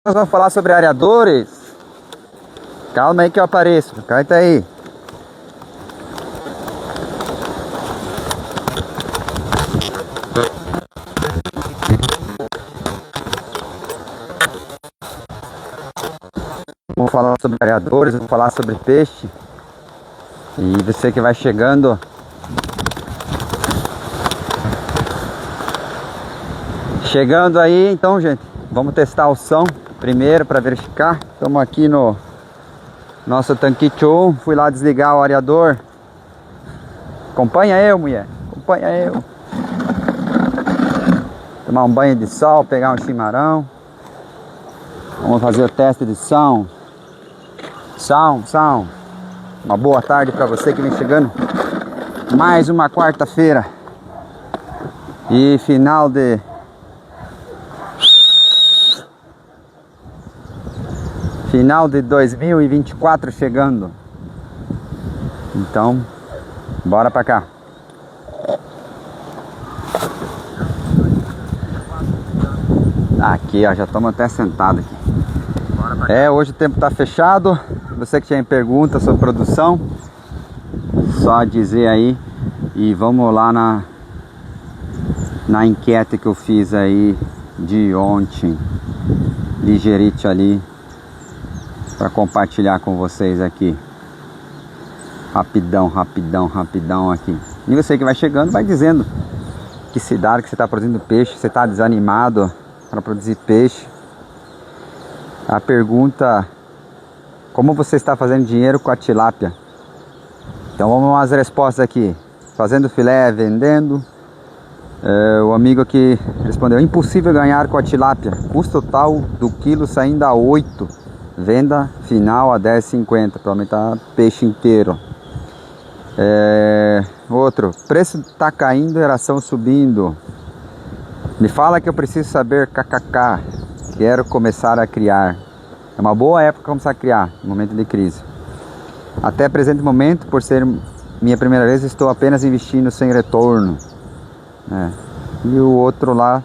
Nós vamos falar sobre areadores. Calma aí que eu apareço. Cai tá aí. Vou falar sobre areadores, vou falar sobre peixe. E você que vai chegando, aí, então, gente, vamos testar o som primeiro para verificar. Estamos aqui no nosso tanquite 1. Fui lá desligar o areador. Acompanha eu, mulher. Acompanha eu. Tomar um banho de sol, pegar um chimarrão. Vamos fazer o teste de som. Som. Uma boa tarde para você que vem chegando. Mais uma quarta-feira. E final de 2024 chegando. Então, bora pra cá. Aqui, ó, já estamos até sentados aqui. Hoje o tempo tá fechado. Você que tinha pergunta sobre produção, só dizer aí. E vamos lá na enquete que eu fiz aí de ontem, ligeirite ali, para compartilhar com vocês aqui. Rapidão aqui. E você que vai chegando, vai dizendo que cidade que você está produzindo peixe, você está desanimado para produzir peixe. A pergunta: como você está fazendo dinheiro com a tilápia? Então vamos às respostas aqui. Fazendo filé, vendendo. O amigo aqui respondeu: impossível ganhar com a tilápia. Custo total do quilo saindo a 8. Venda final a 10,50 para aumentar peixe inteiro. Outro: preço está caindo, eração subindo. Me fala que eu preciso saber, kkk. Quero começar a criar. É uma boa época para começar a criar, no momento de crise. Até presente momento, por ser minha primeira vez, estou apenas investindo sem retorno. E o outro lá: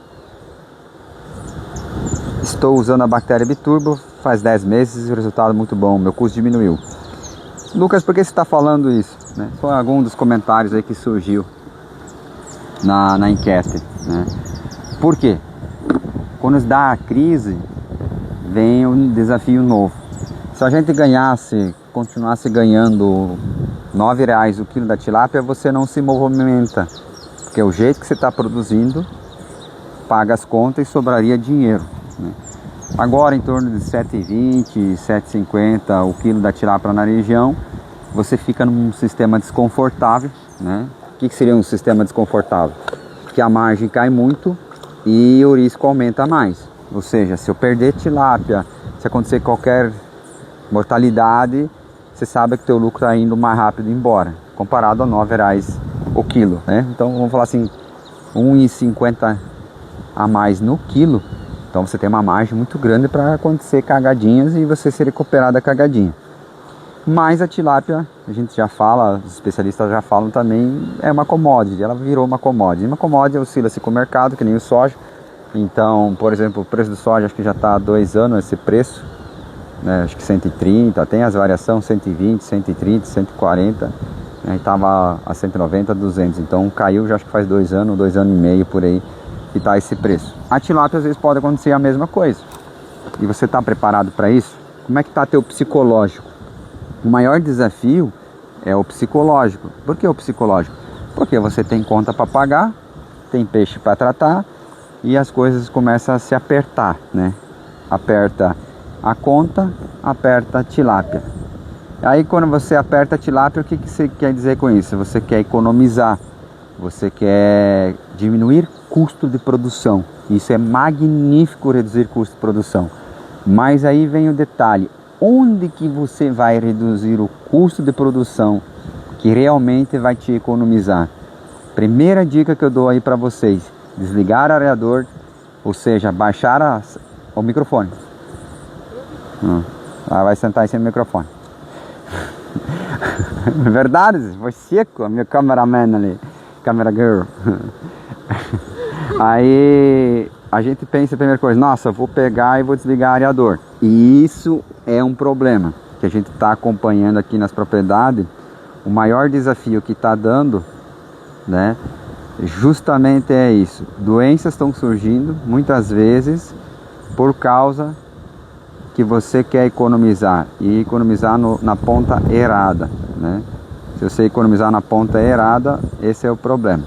estou usando a bactéria Biturbo faz 10 meses e o resultado é muito bom, meu custo diminuiu. Lucas, por que você está falando isso? Foi algum dos comentários aí que surgiu na enquete. Por quê? Quando dá a crise, vem um desafio novo. Se a gente continuasse ganhando R$9 o quilo da tilápia, você não se movimenta, porque o jeito que você está produzindo paga as contas e sobraria dinheiro. Agora em torno de 7,20, 7,50 o quilo da tilápia na região, você fica num sistema desconfortável. O que seria um sistema desconfortável? Que a margem cai muito e o risco aumenta mais. Ou seja, se eu perder tilápia, se acontecer qualquer mortalidade, você sabe que o teu lucro está indo mais rápido embora, comparado a R$9 o quilo. Então vamos falar assim, 1,50 a mais no quilo. Então você tem uma margem muito grande para acontecer cagadinhas e você ser recuperado da cagadinha. Mas a tilápia, a gente já fala, os especialistas já falam também, é uma commodity, ela virou uma commodity. Uma commodity oscila-se com o mercado, que nem o soja. Então, por exemplo, o preço do soja acho que já está há 2 anos esse preço. Acho que 130, tem as variações 120, 130, 140. E estava a 190, 200. Então caiu já acho que faz 2 anos, 2 anos e meio por aí. Que está esse preço. A tilápia às vezes pode acontecer a mesma coisa. E você está preparado para isso? Como é que está teu psicológico? O maior desafio é o psicológico. Por que o psicológico? Porque você tem conta para pagar, tem peixe para tratar e as coisas começam a se apertar, Aperta a conta, aperta a tilápia. Aí quando você aperta a tilápia, o que você quer dizer com isso? Você quer economizar, você quer diminuir custo de produção. Isso é magnífico, reduzir custo de produção. Mas aí vem o detalhe: onde que você vai reduzir o custo de produção que realmente vai te economizar? Primeira dica que eu dou aí para vocês: desligar o areador, ou seja, baixar o microfone. Vai sentar em cima do microfone. Verdade, foi seco, a minha cameraman ali, camera girl. Aí a gente pensa a primeira coisa, nossa, vou pegar e vou desligar o areador. E isso é um problema que a gente está acompanhando aqui nas propriedades. O maior desafio que está dando, né, justamente é isso. Doenças estão surgindo muitas vezes por causa que você quer economizar e economizar na ponta errada, né? Se você economizar na ponta errada, esse é o problema.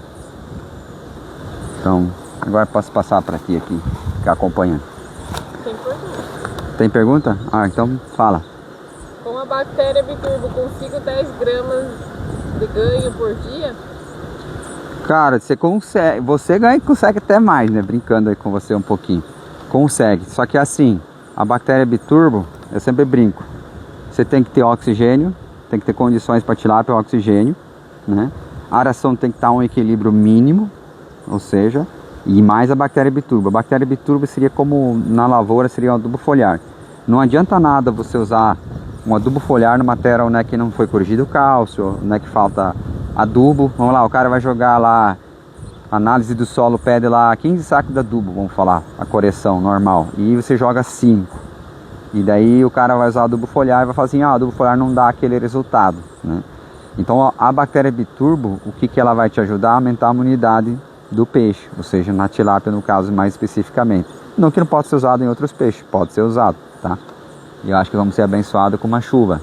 Então, agora posso passar para ti aqui, ficar acompanhando. Tem pergunta? Tem pergunta? Ah, então fala. Com a bactéria Biturbo, consigo 10 gramas de ganho por dia? Cara, você consegue, você ganha, consegue até mais, né? Brincando aí com você um pouquinho. Consegue, só que assim, a bactéria Biturbo, eu sempre brinco. Você tem que ter oxigênio, tem que ter condições para tilápia oxigênio, né? A aração tem que estar um equilíbrio mínimo, ou seja, e mais a bactéria Biturbo. A bactéria Biturbo seria como na lavoura, seria um adubo foliar. Não adianta nada você usar um adubo foliar numa terra onde é que não foi corrigido o cálcio, onde é que falta adubo. Vamos lá, o cara vai jogar lá, análise do solo pede lá 15 sacos de adubo, vamos falar, a correção normal. E você joga 5. E daí o cara vai usar adubo foliar e vai falar assim, adubo foliar não dá aquele resultado, né? Então a bactéria Biturbo, o que ela vai te ajudar? A aumentar a imunidade do peixe, ou seja, na tilápia no caso mais especificamente. Não que não pode ser usado em outros peixes, pode ser usado, tá? E eu acho que vamos ser abençoados com uma chuva,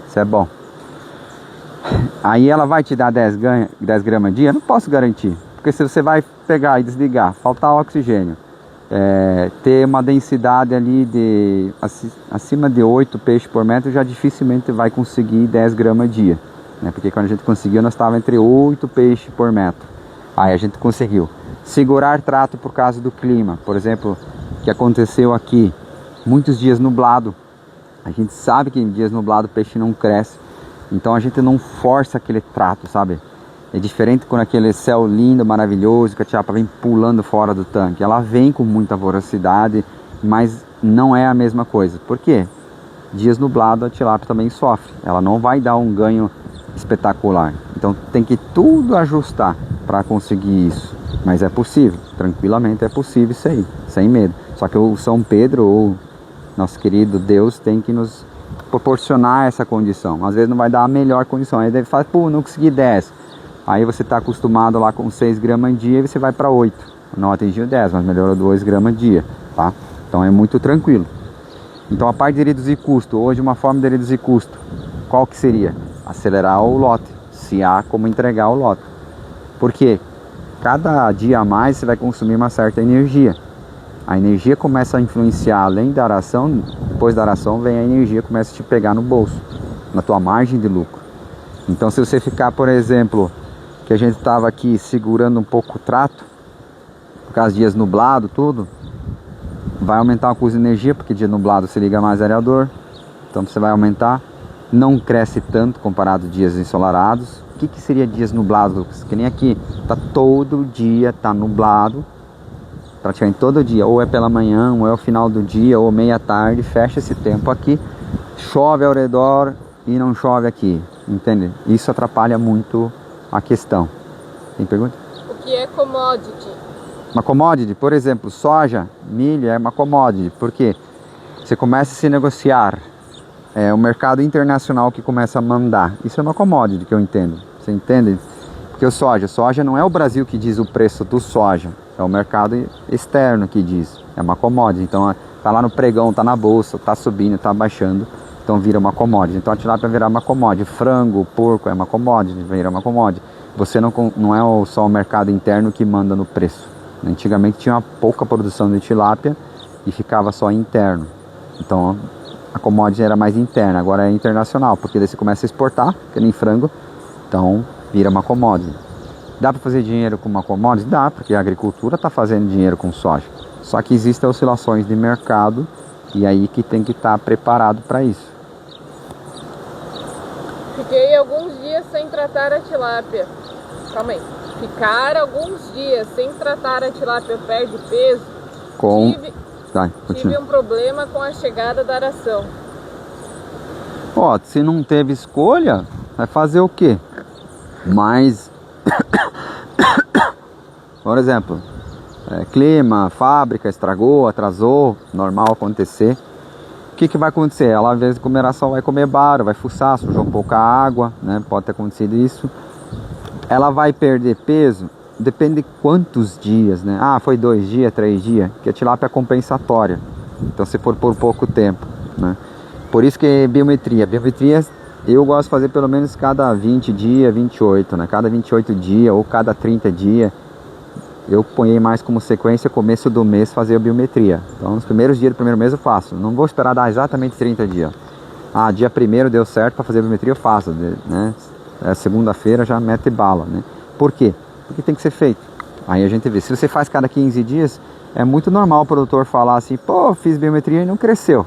isso é bom. Aí ela vai te dar 10 gramas dia? Não posso garantir, porque se você vai pegar e desligar, faltar oxigênio, ter uma densidade ali de acima de 8 peixes por metro, já dificilmente vai conseguir 10 gramas dia, né? Porque quando a gente conseguiu, nós estávamos entre 8 peixes por metro. Aí a gente conseguiu segurar trato por causa do clima, por exemplo, que aconteceu aqui, muitos dias nublado. A gente sabe que em dias nublados o peixe não cresce, então a gente não força aquele trato, sabe? É diferente quando aquele céu lindo, maravilhoso, que a tilápia vem pulando fora do tanque. Ela vem com muita voracidade, mas não é a mesma coisa. Por quê? Dias nublados a tilápia também sofre. Ela não vai dar um ganho espetacular. Então tem que tudo ajustar para conseguir isso. Mas é possível, tranquilamente é possível isso aí, sem medo. Só que o São Pedro, ou nosso querido Deus, tem que nos proporcionar essa condição. Às vezes não vai dar a melhor condição. Aí deve falar, pô, não consegui 10. Aí você está acostumado lá com 6 gramas dia e você vai para 8. Não atingiu 10, mas melhorou 2 gramas dia, tá? Então é muito tranquilo. Então a parte de reduzir custo, hoje uma forma de reduzir custo, qual que seria? Acelerar o lote, se há como entregar o lote. Por quê? Cada dia a mais você vai consumir uma certa energia. A energia começa a influenciar além da aração, depois da aração vem a energia, começa a te pegar no bolso, na tua margem de lucro. Então se você ficar, por exemplo, que a gente estava aqui segurando um pouco o trato, por causa de dias nublado, tudo, vai aumentar o custo de energia, porque dia nublado se liga mais areador, então você vai aumentar, não cresce tanto comparado a dias ensolarados. O que seria dias nublados, Lucas? Que nem aqui, tá todo dia, tá nublado, praticamente todo dia, ou é pela manhã, ou é o final do dia, ou meia tarde, fecha esse tempo aqui, chove ao redor e não chove aqui, entende? Isso atrapalha muito a questão. Tem pergunta? O que é commodity? Uma commodity, por exemplo, soja, milho é uma commodity, porque você começa a se negociar, é o mercado internacional que começa a mandar. Isso é uma commodity que eu entendo. Você entende? Porque o soja não é o Brasil que diz o preço do soja, é o mercado externo que diz. É uma commodity. Então tá lá no pregão, tá na bolsa, tá subindo, tá baixando, então vira uma commodity. Então a tilápia virar uma commodity. Frango, porco é uma commodity, vira uma commodity. Você não é só o mercado interno que manda no preço. Antigamente tinha uma pouca produção de tilápia e ficava só interno. Então a commodity era mais interna, agora é internacional, porque daí você começa a exportar, que nem frango, então vira uma commodity. Dá para fazer dinheiro com uma commodity? Dá, porque a agricultura está fazendo dinheiro com soja. Só que existem oscilações de mercado e aí que tem que estar preparado para isso. Fiquei alguns dias sem tratar a tilápia. Calma aí. Ficar alguns dias sem tratar a tilápia perde peso. Tive um problema com a chegada da aração. Ó, se não teve escolha, vai fazer o quê? Mas, por exemplo, clima, fábrica, estragou, atrasou, normal acontecer. O que vai acontecer? Ela, às vezes, de comer ração, vai comer baro, vai fuçar, sujou um pouco a água, né? Pode ter acontecido isso. Ela vai perder peso, depende de quantos dias, né? Ah, foi 2 dias, 3 dias, que a tilápia é compensatória. Então, se for por pouco tempo, né? Por isso que é biometria. Biometria eu gosto de fazer pelo menos cada 20 dias, 28, né? Cada 28 dias ou cada 30 dias. Eu ponhei mais como sequência, começo do mês, fazer a biometria. Então, nos primeiros dias do primeiro mês eu faço. Não vou esperar dar exatamente 30 dias. Ah, dia 1º deu certo para fazer a biometria, eu faço, né? Segunda-feira já mete bala, né? Por quê? Porque tem que ser feito. Aí a gente vê. Se você faz cada 15 dias, é muito normal o produtor falar assim, pô, fiz biometria e não cresceu.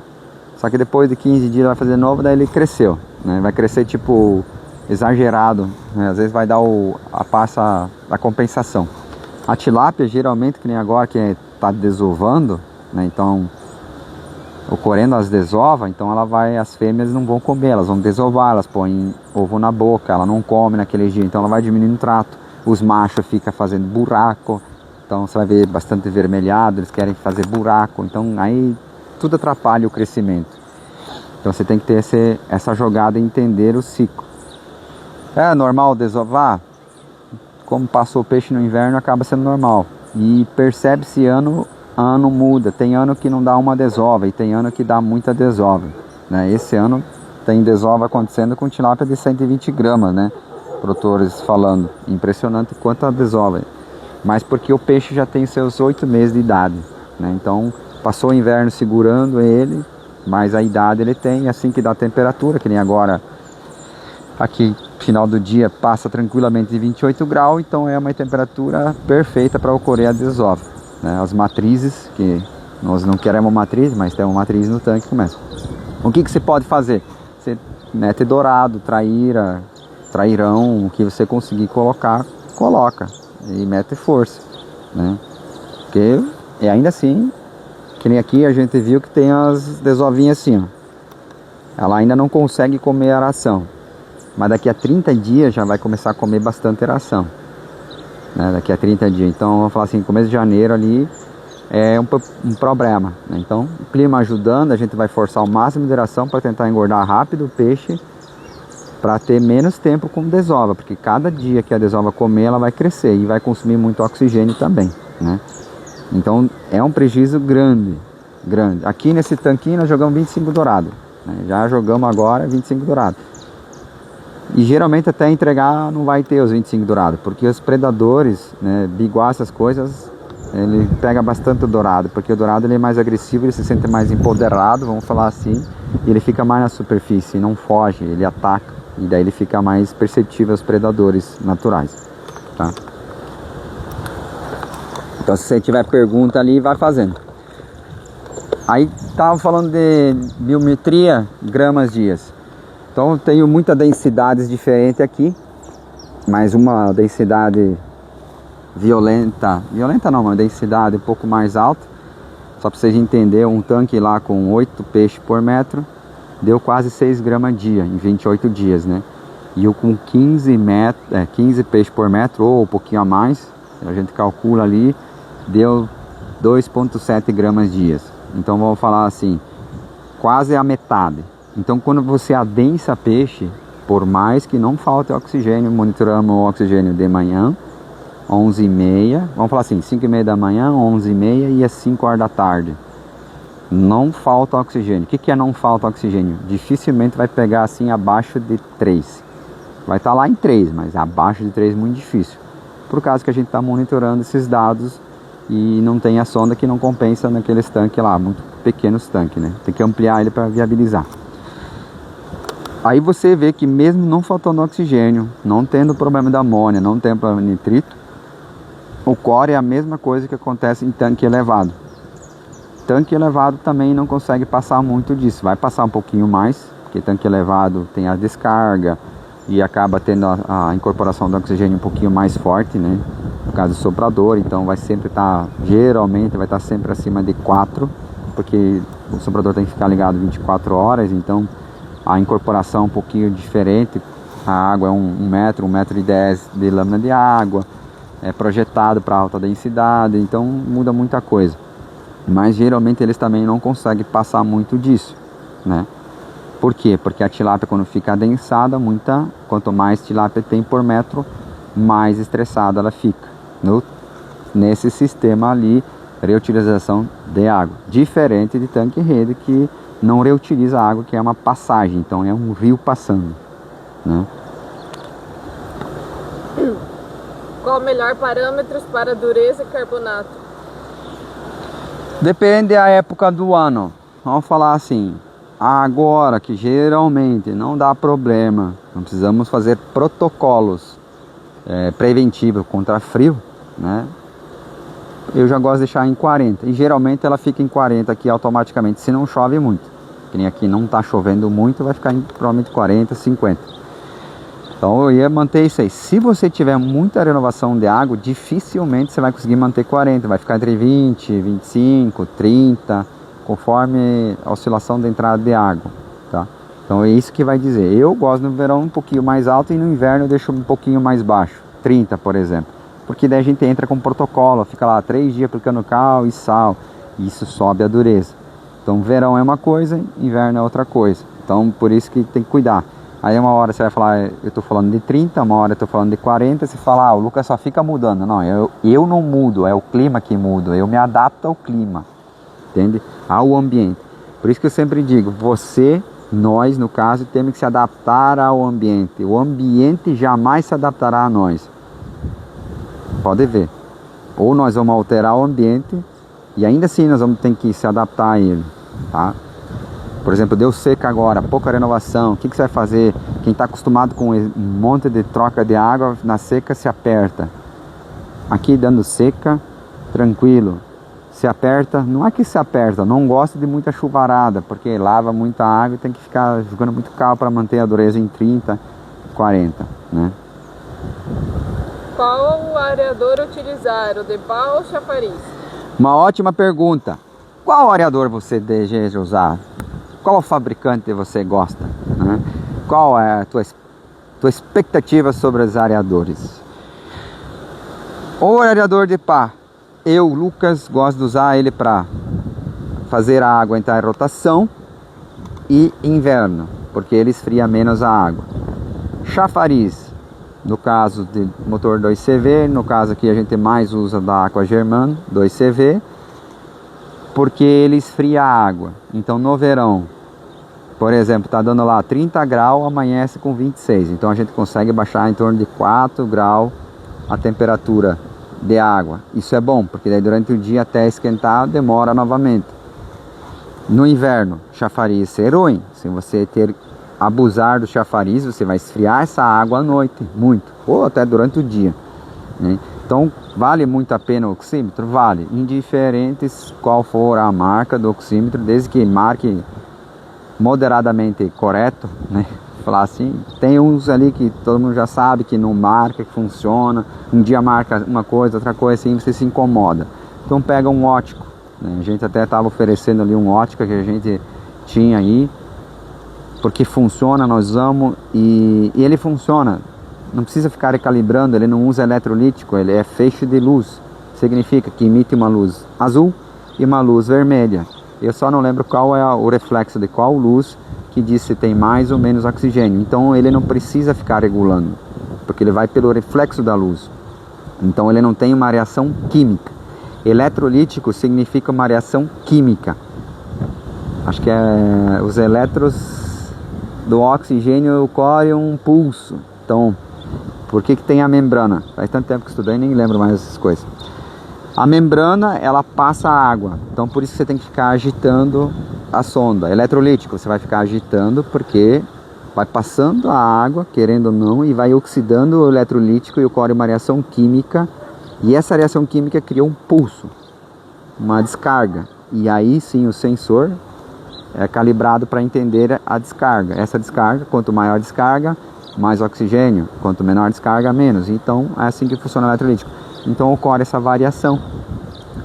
Só que depois de 15 dias vai fazer novo, daí ele cresceu, né? Vai crescer tipo exagerado, né? Às vezes vai dar a passa da compensação. A tilápia, geralmente, que nem agora que está desovando, né? Então, ocorrendo as desovas, então as fêmeas não vão comer, elas vão desovar, elas põem ovo na boca, ela não come naquele dia, então ela vai diminuindo o trato. Os machos ficam fazendo buraco, então você vai ver bastante vermelhado, eles querem fazer buraco, então aí tudo atrapalha o crescimento. Então você tem que ter essa jogada e entender o ciclo. É normal desovar? Como passou o peixe no inverno, acaba sendo normal. E percebe-se ano muda. Tem ano que não dá uma desova e tem ano que dá muita desova, né? Esse ano tem desova acontecendo com tilápia de 120 gramas, né? Produtores falando. Impressionante quanta desova. Mas porque o peixe já tem seus 8 meses de idade, né? Então passou o inverno segurando ele, mas a idade ele tem, assim que dá a temperatura, que nem agora aqui final do dia passa tranquilamente de 28 graus, então é uma temperatura perfeita para ocorrer a desova, né? As matrizes, que nós não queremos matriz, mas tem uma matriz no tanque, começa. O que você pode fazer? Você mete dourado, traíra, trairão, o que você conseguir colocar, coloca e mete força, né? Porque ainda assim, que nem aqui a gente viu que tem as desovinhas assim, ó. Ela ainda não consegue comer a ração, mas daqui a 30 dias já vai começar a comer bastante ração, né? Daqui a 30 dias. Então, vamos falar assim, começo de janeiro ali é um problema, né? Então, o clima ajudando, a gente vai forçar o máximo de ração para tentar engordar rápido o peixe, para ter menos tempo com desova, porque cada dia que a desova comer, ela vai crescer e vai consumir muito oxigênio também, né? Então, é um prejuízo grande. Aqui nesse tanquinho nós jogamos 25 dourado, né? Já jogamos agora 25 dourado. E geralmente até entregar não vai ter os 25 dourados, porque os predadores, né, biguá, essas coisas, ele pega bastante o dourado, porque o dourado ele é mais agressivo, ele se sente mais empoderado, vamos falar assim, e ele fica mais na superfície, não foge, ele ataca, e daí ele fica mais perceptível aos predadores naturais, tá? Então se você tiver pergunta ali, vai fazendo. Aí tava falando de biometria, gramas dias. Então eu tenho muitas densidades diferentes aqui, mas uma densidade violenta não, uma densidade um pouco mais alta, só para vocês entenderem, um tanque lá com 8 peixes por metro, deu quase 6 gramas dia, em 28 dias, né? E eu com 15 peixes por metro, ou um pouquinho a mais, a gente calcula ali, deu 2,7 gramas dias. Então vamos falar assim, quase a metade. Então quando você adensa peixe, por mais que não falte oxigênio, monitoramos o oxigênio de manhã, 11h30, vamos falar assim, 5h30 da manhã, 11h30 e às 5 horas da tarde. Não falta oxigênio. O que é não falta oxigênio? Dificilmente vai pegar assim abaixo de 3. Vai estar lá em 3, mas abaixo de 3 é muito difícil. Por causa que a gente está monitorando esses dados e não tem a sonda que não compensa naqueles tanques lá, muito pequenos tanques, né? Tem que ampliar ele para viabilizar. Aí você vê que mesmo não faltando oxigênio, não tendo problema da amônia, não tendo problema de nitrito, o core é a mesma coisa que acontece em tanque elevado. Tanque elevado também não consegue passar muito disso, vai passar um pouquinho mais, porque tanque elevado tem a descarga e acaba tendo a incorporação do oxigênio um pouquinho mais forte, né? No caso do soprador, então vai sempre estar, geralmente vai estar sempre acima de 4, porque o soprador tem que ficar ligado 24 horas, então a incorporação é um pouquinho diferente. A água é 1 metro, 1,10 m de lâmina de água, é projetado para alta densidade, então muda muita coisa. Mas geralmente eles também não conseguem passar muito disso, né? Por quê? Porque a tilápia, quando fica adensada, quanto mais tilápia tem por metro, mais estressada ela fica. Nesse sistema ali, reutilização de água. Diferente de tanque e rede, que não reutiliza a água, que é uma passagem, então é um rio passando, né? Qual o melhor parâmetros para dureza e carbonato? Depende da época do ano. Vamos falar assim, agora que geralmente não dá problema, não precisamos fazer protocolos preventivos contra frio, né? Eu já gosto de deixar em 40, e geralmente ela fica em 40 aqui automaticamente, se não chove muito. Que nem aqui não está chovendo muito, vai ficar em provavelmente 40, 50. Então eu ia manter isso aí. Se você tiver muita renovação de água, dificilmente você vai conseguir manter 40, vai ficar entre 20, 25, 30, conforme a oscilação da entrada de água, tá? Então é isso que vai dizer. Eu gosto no verão um pouquinho mais alto e no inverno eu deixo um pouquinho mais baixo, 30 por exemplo. Porque daí a gente entra com protocolo, fica lá 3 dias aplicando cal e sal, e isso sobe a dureza. Então verão é uma coisa, inverno é outra coisa. Então por isso que tem que cuidar. Aí uma hora você vai falar, eu estou falando de 30, uma hora eu estou falando de 40, você fala, o Lucas só fica mudando. Não, eu não mudo, é o clima que muda, eu me adapto ao clima, entende? Ao ambiente. Por isso que eu sempre digo, nós no caso, temos que se adaptar ao ambiente. O ambiente jamais se adaptará a nós. Pode ver. Ou nós vamos alterar o ambiente e ainda assim nós vamos ter que se adaptar a ele, tá? Por exemplo, deu seca agora, pouca renovação, o que você vai fazer? Quem está acostumado com um monte de troca de água, na seca se aperta. Aqui dando seca, tranquilo. Se aperta, não é que se aperta, não gosta de muita chuvarada, porque lava muita água e tem que ficar jogando muito cal para manter a dureza em 30, 40, né? Qual areador utilizar, o de pau ou chafariz? Uma ótima pergunta. Qual areador você deseja usar? Qual fabricante você gosta, né? Qual é a tua expectativa sobre os areadores? O areador de pá, eu, Lucas, gosto de usar ele para fazer a água entrar em rotação e inverno, porque ele esfria menos a água. Chafariz, no caso de motor 2CV, no caso aqui a gente mais usa da Aquagerman 2CV, porque ele esfria a água. Então no verão, por exemplo, está dando lá 30 graus, amanhece com 26. Então a gente consegue baixar em torno de 4 graus a temperatura de água. Isso é bom, porque daí durante o dia até esquentar demora novamente. No inverno, chafariz é ruim. Se você abusar do chafariz, você vai esfriar essa água à noite, muito, ou até durante o dia, né? Então, vale muito a pena o oxímetro? Vale, indiferente qual for a marca do oxímetro, desde que marque moderadamente correto, né? Falar assim, tem uns ali que todo mundo já sabe que não marca, que funciona, um dia marca uma coisa, outra coisa assim, você se incomoda. Então pega um ótico, né? A gente até estava oferecendo ali um ótica que a gente tinha aí, porque funciona, nós usamos e ele funciona. Não precisa ficar recalibrando, ele não usa eletrolítico, ele é feixe de luz. Significa que emite uma luz azul e uma luz vermelha. Eu só não lembro qual é o reflexo de qual luz que diz se tem mais ou menos oxigênio. Então ele não precisa ficar regulando, porque ele vai pelo reflexo da luz. Então ele não tem uma reação química. Eletrolítico significa uma reação química. Acho que é os elétrons do oxigênio ocorre um pulso. Então, por que tem a membrana? Faz tanto tempo que estudei, nem lembro mais essas coisas. A membrana, ela passa a água. Então, por isso que você tem que ficar agitando a sonda. Eletrolítico, você vai ficar agitando porque vai passando a água, querendo ou não, e vai oxidando o eletrolítico e ocorre uma reação química. E essa reação química cria um pulso, uma descarga. E aí sim o sensor é calibrado para entender a descarga. Essa descarga, quanto maior a descarga, mais oxigênio, quanto menor a descarga, menos. Então é assim que funciona o eletrolítico. Então ocorre essa variação.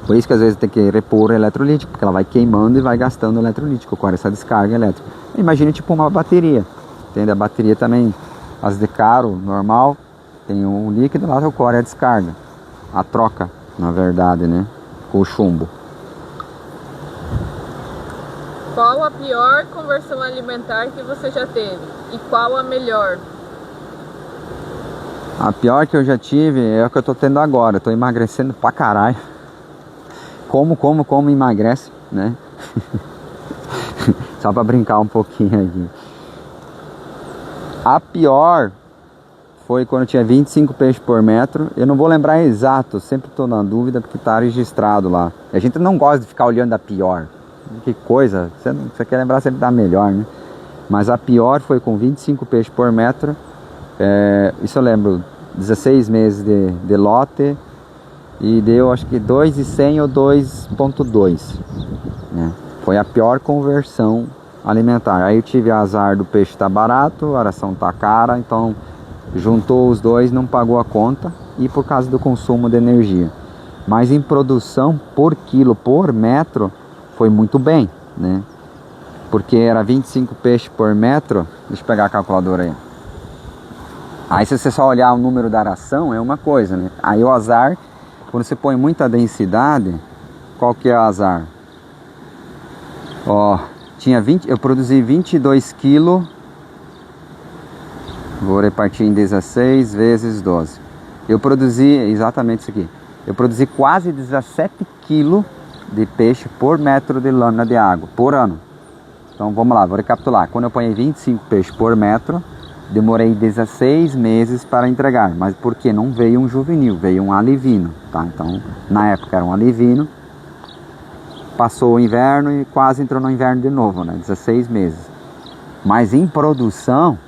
Por isso que às vezes tem que repor o eletrolítico, porque ela vai queimando e vai gastando o eletrolítico, ocorre essa descarga elétrica. Imagine tipo uma bateria, entende? A bateria também, as de caro, normal, tem um líquido, lá ocorre a descarga. a troca, na verdade, né? Com o chumbo. Qual a pior conversão alimentar que você já teve? E qual a melhor? A pior que eu já tive é a que eu tô tendo agora. Eu tô emagrecendo pra caralho. Como emagrece, né? Só pra brincar um pouquinho aqui. A pior foi quando eu tinha 25 peixes por metro. Eu não vou lembrar exato, sempre tô na dúvida porque tá registrado lá. E a gente não gosta de ficar olhando a pior. Que coisa, você quer lembrar sempre da melhor, né? Mas a pior foi com 25 peixes por metro. Isso eu lembro, 16 meses de lote. E deu acho que 2,100 ou 2,2, né? Foi a pior conversão alimentar. Aí eu tive azar do peixe estar barato, a ração tá cara, então juntou os dois, não pagou a conta, e por causa do consumo de energia. Mas em produção por quilo por metro foi muito bem, né? Porque era 25 peixes por metro. Deixa eu pegar a calculadora aí. Aí se você só olhar o número da ração é uma coisa, né? Aí o azar, quando você põe muita densidade, qual que é o azar? Ó, eu produzi 22 kg. Vou repartir em 16 vezes 12. Eu produzi exatamente isso aqui. Eu produzi quase 17 kg de peixe por metro de lâmina de água por ano. Então vamos lá, vou recapitular. Quando eu ponhei 25 peixes por metro, demorei 16 meses para entregar. Mas porque não veio um juvenil, veio um alivino, tá? Então na época era um alivino. Passou o inverno e quase entrou no inverno de novo, né? 16 meses. Mas em produção,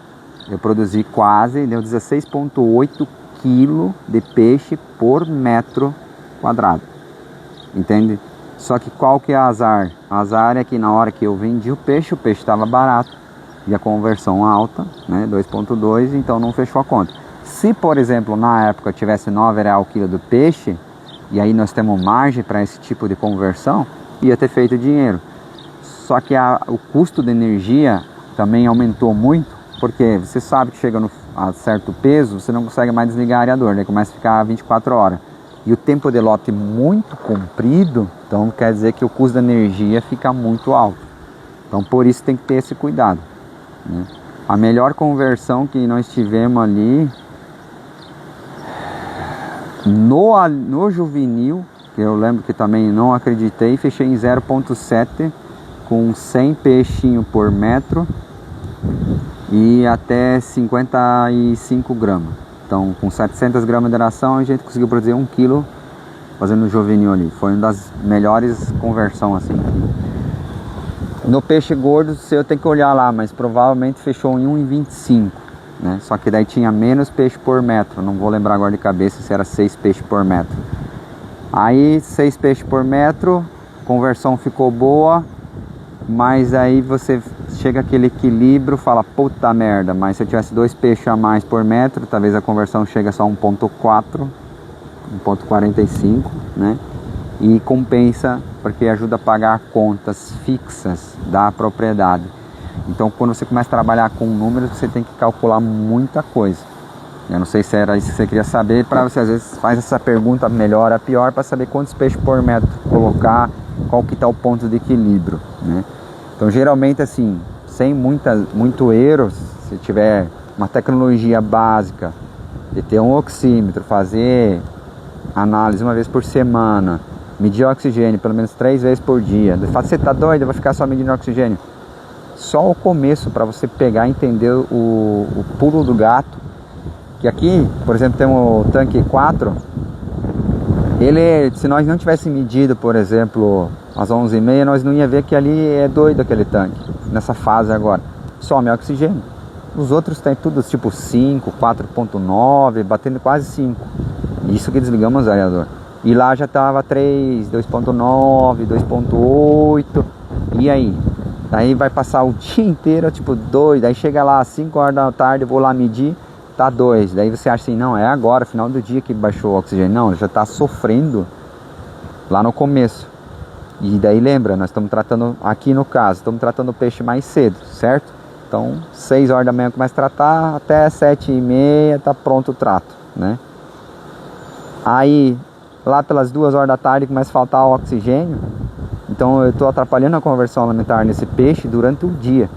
eu produzi quase, deu 16,8 kg de peixe por metro quadrado. Entende? Só que qual que é o azar? O azar é que na hora que eu vendi o peixe estava barato. E a conversão alta, né? 2,2, então não fechou a conta. Se, por exemplo, na época tivesse R$9 o quilo do peixe, e aí nós temos margem para esse tipo de conversão, ia ter feito dinheiro. Só que o custo de energia também aumentou muito, porque você sabe que chega a certo peso, você não consegue mais desligar o aerador, né? Começa a ficar 24 horas. E o tempo de lote muito comprido, então quer dizer que o custo da energia fica muito alto. Então por isso tem que ter esse cuidado, né? A melhor conversão que nós tivemos ali no juvenil, que eu lembro que também não acreditei, fechei em 0,7 com 100 peixinhos por metro e até 55 gramas. Então com 700 gramas de ração a gente conseguiu produzir 1 kg fazendo o juvenil ali. Foi uma das melhores conversões assim. No peixe gordo você tem que olhar lá, mas provavelmente fechou em 1,25, né? Só que daí tinha menos peixe por metro, não vou lembrar agora de cabeça se era 6 peixes por metro. Aí 6 peixes por metro, conversão ficou boa, mas aí você chega aquele equilíbrio, fala, puta merda, mas se eu tivesse 2 peixes a mais por metro, talvez a conversão chega só a 1,4, 1,45, né? E compensa porque ajuda a pagar contas fixas da propriedade. Então quando você começa a trabalhar com números, você tem que calcular muita coisa. Eu não sei se era isso que você queria saber, para você às vezes faz essa pergunta melhor a pior, para saber quantos peixes por metro colocar, qual que está o ponto de equilíbrio, né? Então geralmente assim, sem muito erro, se tiver uma tecnologia básica de ter um oxímetro, fazer análise uma vez por semana, medir oxigênio pelo menos 3 vezes por dia. De fato, você tá doido, eu vou ficar só medindo oxigênio. Só o começo para você pegar e entender o pulo do gato. Que aqui, por exemplo, tem o tanque 4. Ele, se nós não tivéssemos medido, por exemplo, às 11h30, nós não ia ver que ali é doido aquele tanque. Nessa fase agora. Some oxigênio. Os outros tem tudo tipo 5, 4,9, batendo quase 5. Isso que desligamos o aerador. E lá já tava 3, 2,9, 2,8. E aí? Daí vai passar o dia inteiro, tipo 2. Daí chega lá às 5 horas da tarde, eu vou lá medir, tá 2. Daí você acha assim, não, é agora, final do dia que baixou o oxigênio. Não, já tá sofrendo lá no começo. E daí lembra, nós estamos tratando, aqui no caso, estamos tratando o peixe mais cedo, certo? Então 6 horas da manhã começa a tratar, até 7h30 tá pronto o trato, né? Aí lá pelas 2 horas da tarde começa a faltar o oxigênio. Então eu estou atrapalhando a conversão alimentar nesse peixe durante o dia.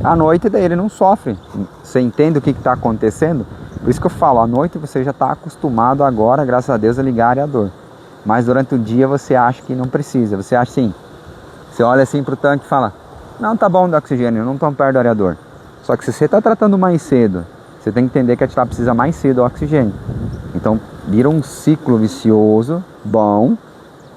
À noite daí ele não sofre. Você entende o que está acontecendo? Por isso que eu falo, à noite você já está acostumado agora, graças a Deus, a ligar areador. Mas durante o dia você acha que não precisa. Você acha assim, você olha assim para o tanque e fala, não, tá bom do oxigênio, não tão perto do areador. Só que se você está tratando mais cedo, você tem que entender que a tilápia precisa mais cedo do oxigênio. Então vira um ciclo vicioso, bom,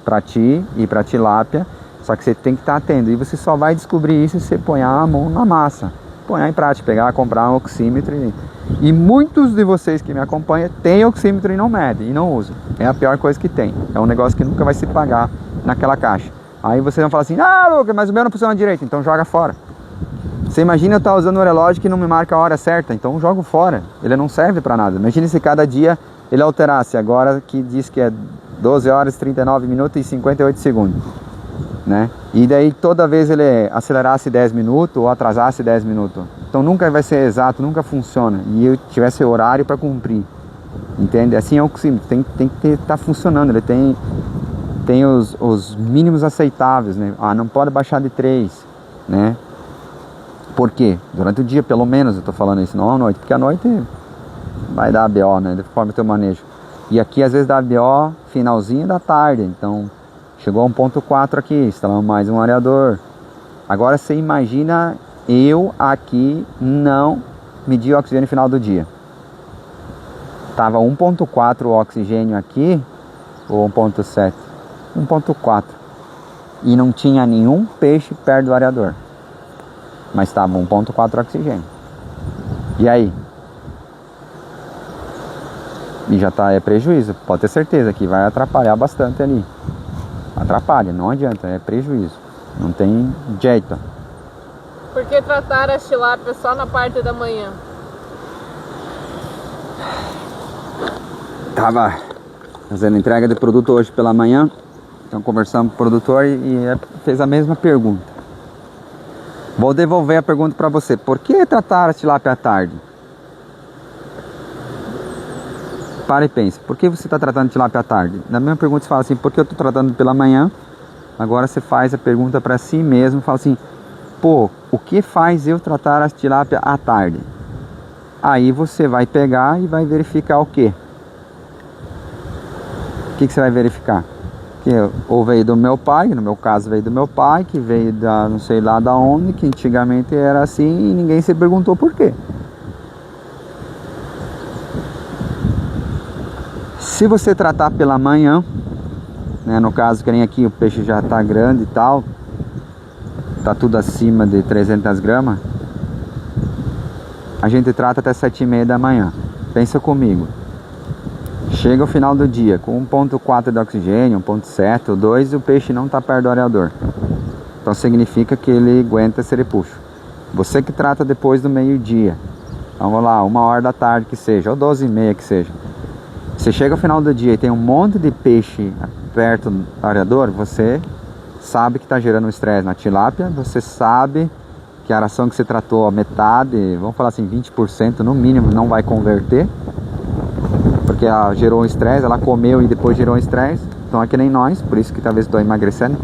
para ti e para a tilápia. Só que você tem que estar atento. E você só vai descobrir isso se você pôr a mão na massa. Põe em prática, pegar, comprar um oxímetro. E muitos de vocês que me acompanham têm oxímetro e não medem, e não usam. É a pior coisa que tem. É um negócio que nunca vai se pagar naquela caixa. Aí vocês vão falar assim, ah, Lucas, mas o meu não funciona direito, então joga fora. Você imagina eu estar usando o relógio que não me marca a hora certa, então eu jogo fora. Ele não serve para nada. Imagina se cada dia ele alterasse. Agora que diz que é 12 horas, 39 minutos e 58 segundos. Né? E daí toda vez ele acelerasse 10 minutos ou atrasasse 10 minutos. Então nunca vai ser exato, nunca funciona. E eu tivesse horário para cumprir. Entende? Assim é o oxímetro, tem que estar funcionando. Ele tem os mínimos aceitáveis, né? Ah, não pode baixar de 3, né? Por quê? Durante o dia, pelo menos, eu estou falando isso, não à noite. Porque à noite vai dar BO, né? Conforme o teu manejo. E aqui às vezes dá BO finalzinho da tarde. Então chegou a 1.4 aqui, instalamos mais um areador. Agora você imagina eu aqui não medir o oxigênio no final do dia. Tava 1.4 o oxigênio aqui, ou 1.7? 1.4. E não tinha nenhum peixe perto do areador. Mas estava 1.4 oxigênio. E aí? E já tá, é prejuízo, pode ter certeza que vai atrapalhar bastante ali. Atrapalha, não adianta, é prejuízo. Não tem jeito. Por que tratar as tilápias só na parte da manhã? Tava fazendo entrega de produto hoje pela manhã. Então conversamos com o produtor e fez a mesma pergunta. Vou devolver a pergunta para você. Por que tratar a tilápia à tarde? Para e pense. Por que você está tratando tilápia à tarde? Na mesma pergunta você fala assim, por que eu estou tratando pela manhã? Agora você faz a pergunta para si mesmo. Fala assim, pô, o que faz eu tratar a tilápia à tarde? Aí você vai pegar e vai verificar o quê? O que você vai verificar? Que ou veio do meu pai, no meu caso veio do meu pai, que veio da não sei lá da onde, que antigamente era assim e ninguém se perguntou por quê. Se você tratar pela manhã, né, no caso que nem aqui o peixe já está grande e tal, está tudo acima de 300 gramas, a gente trata até 7h30 da manhã. Pensa comigo. Chega o final do dia com 1.4 de oxigênio, 1.7 ou 2 e o peixe não está perto do areador. Então significa que ele aguenta seripuxo. Você que trata depois do meio-dia, vamos lá, 1h da tarde que seja, ou 12h30 que seja. Você chega ao final do dia e tem um monte de peixe perto do areador, você sabe que está gerando um estresse na tilápia, você sabe que a ração que você tratou, a metade, vamos falar assim, 20% no mínimo, não vai converter. Porque ela gerou um estresse, ela comeu e depois gerou um estresse. Então é que nem nós, por isso que talvez estou emagrecendo.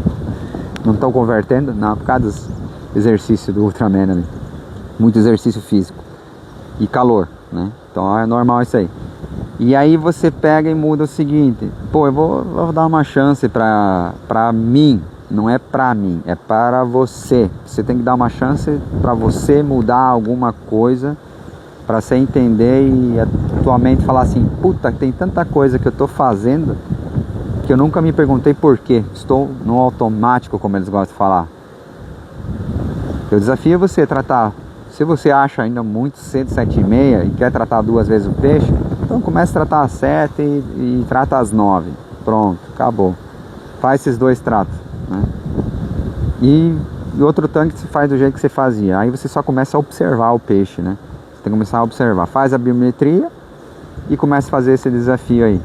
Não estou convertendo, não, por causa dos exercícios do Ultraman ali. Muito exercício físico. E calor, né? Então é normal isso aí. E aí você pega e muda o seguinte. Pô, eu vou dar uma chance pra mim. Não é pra mim, é para você. Você tem que dar uma chance pra você mudar alguma coisa, para você entender e a tua mente falar assim, puta, tem tanta coisa que eu tô fazendo que eu nunca me perguntei por quê. Estou no automático, como eles gostam de falar. Eu desafio você a tratar. Se você acha ainda muito cedo, 7h30 e quer tratar 2 vezes o peixe, então comece a tratar às 7 e trata às 9. Pronto, acabou. Faz esses 2 tratos, né? E o outro tanque você faz do jeito que você fazia. Aí você só começa a observar o peixe, né? Você tem que começar a observar. Faz a biometria e começa a fazer esse desafio aí.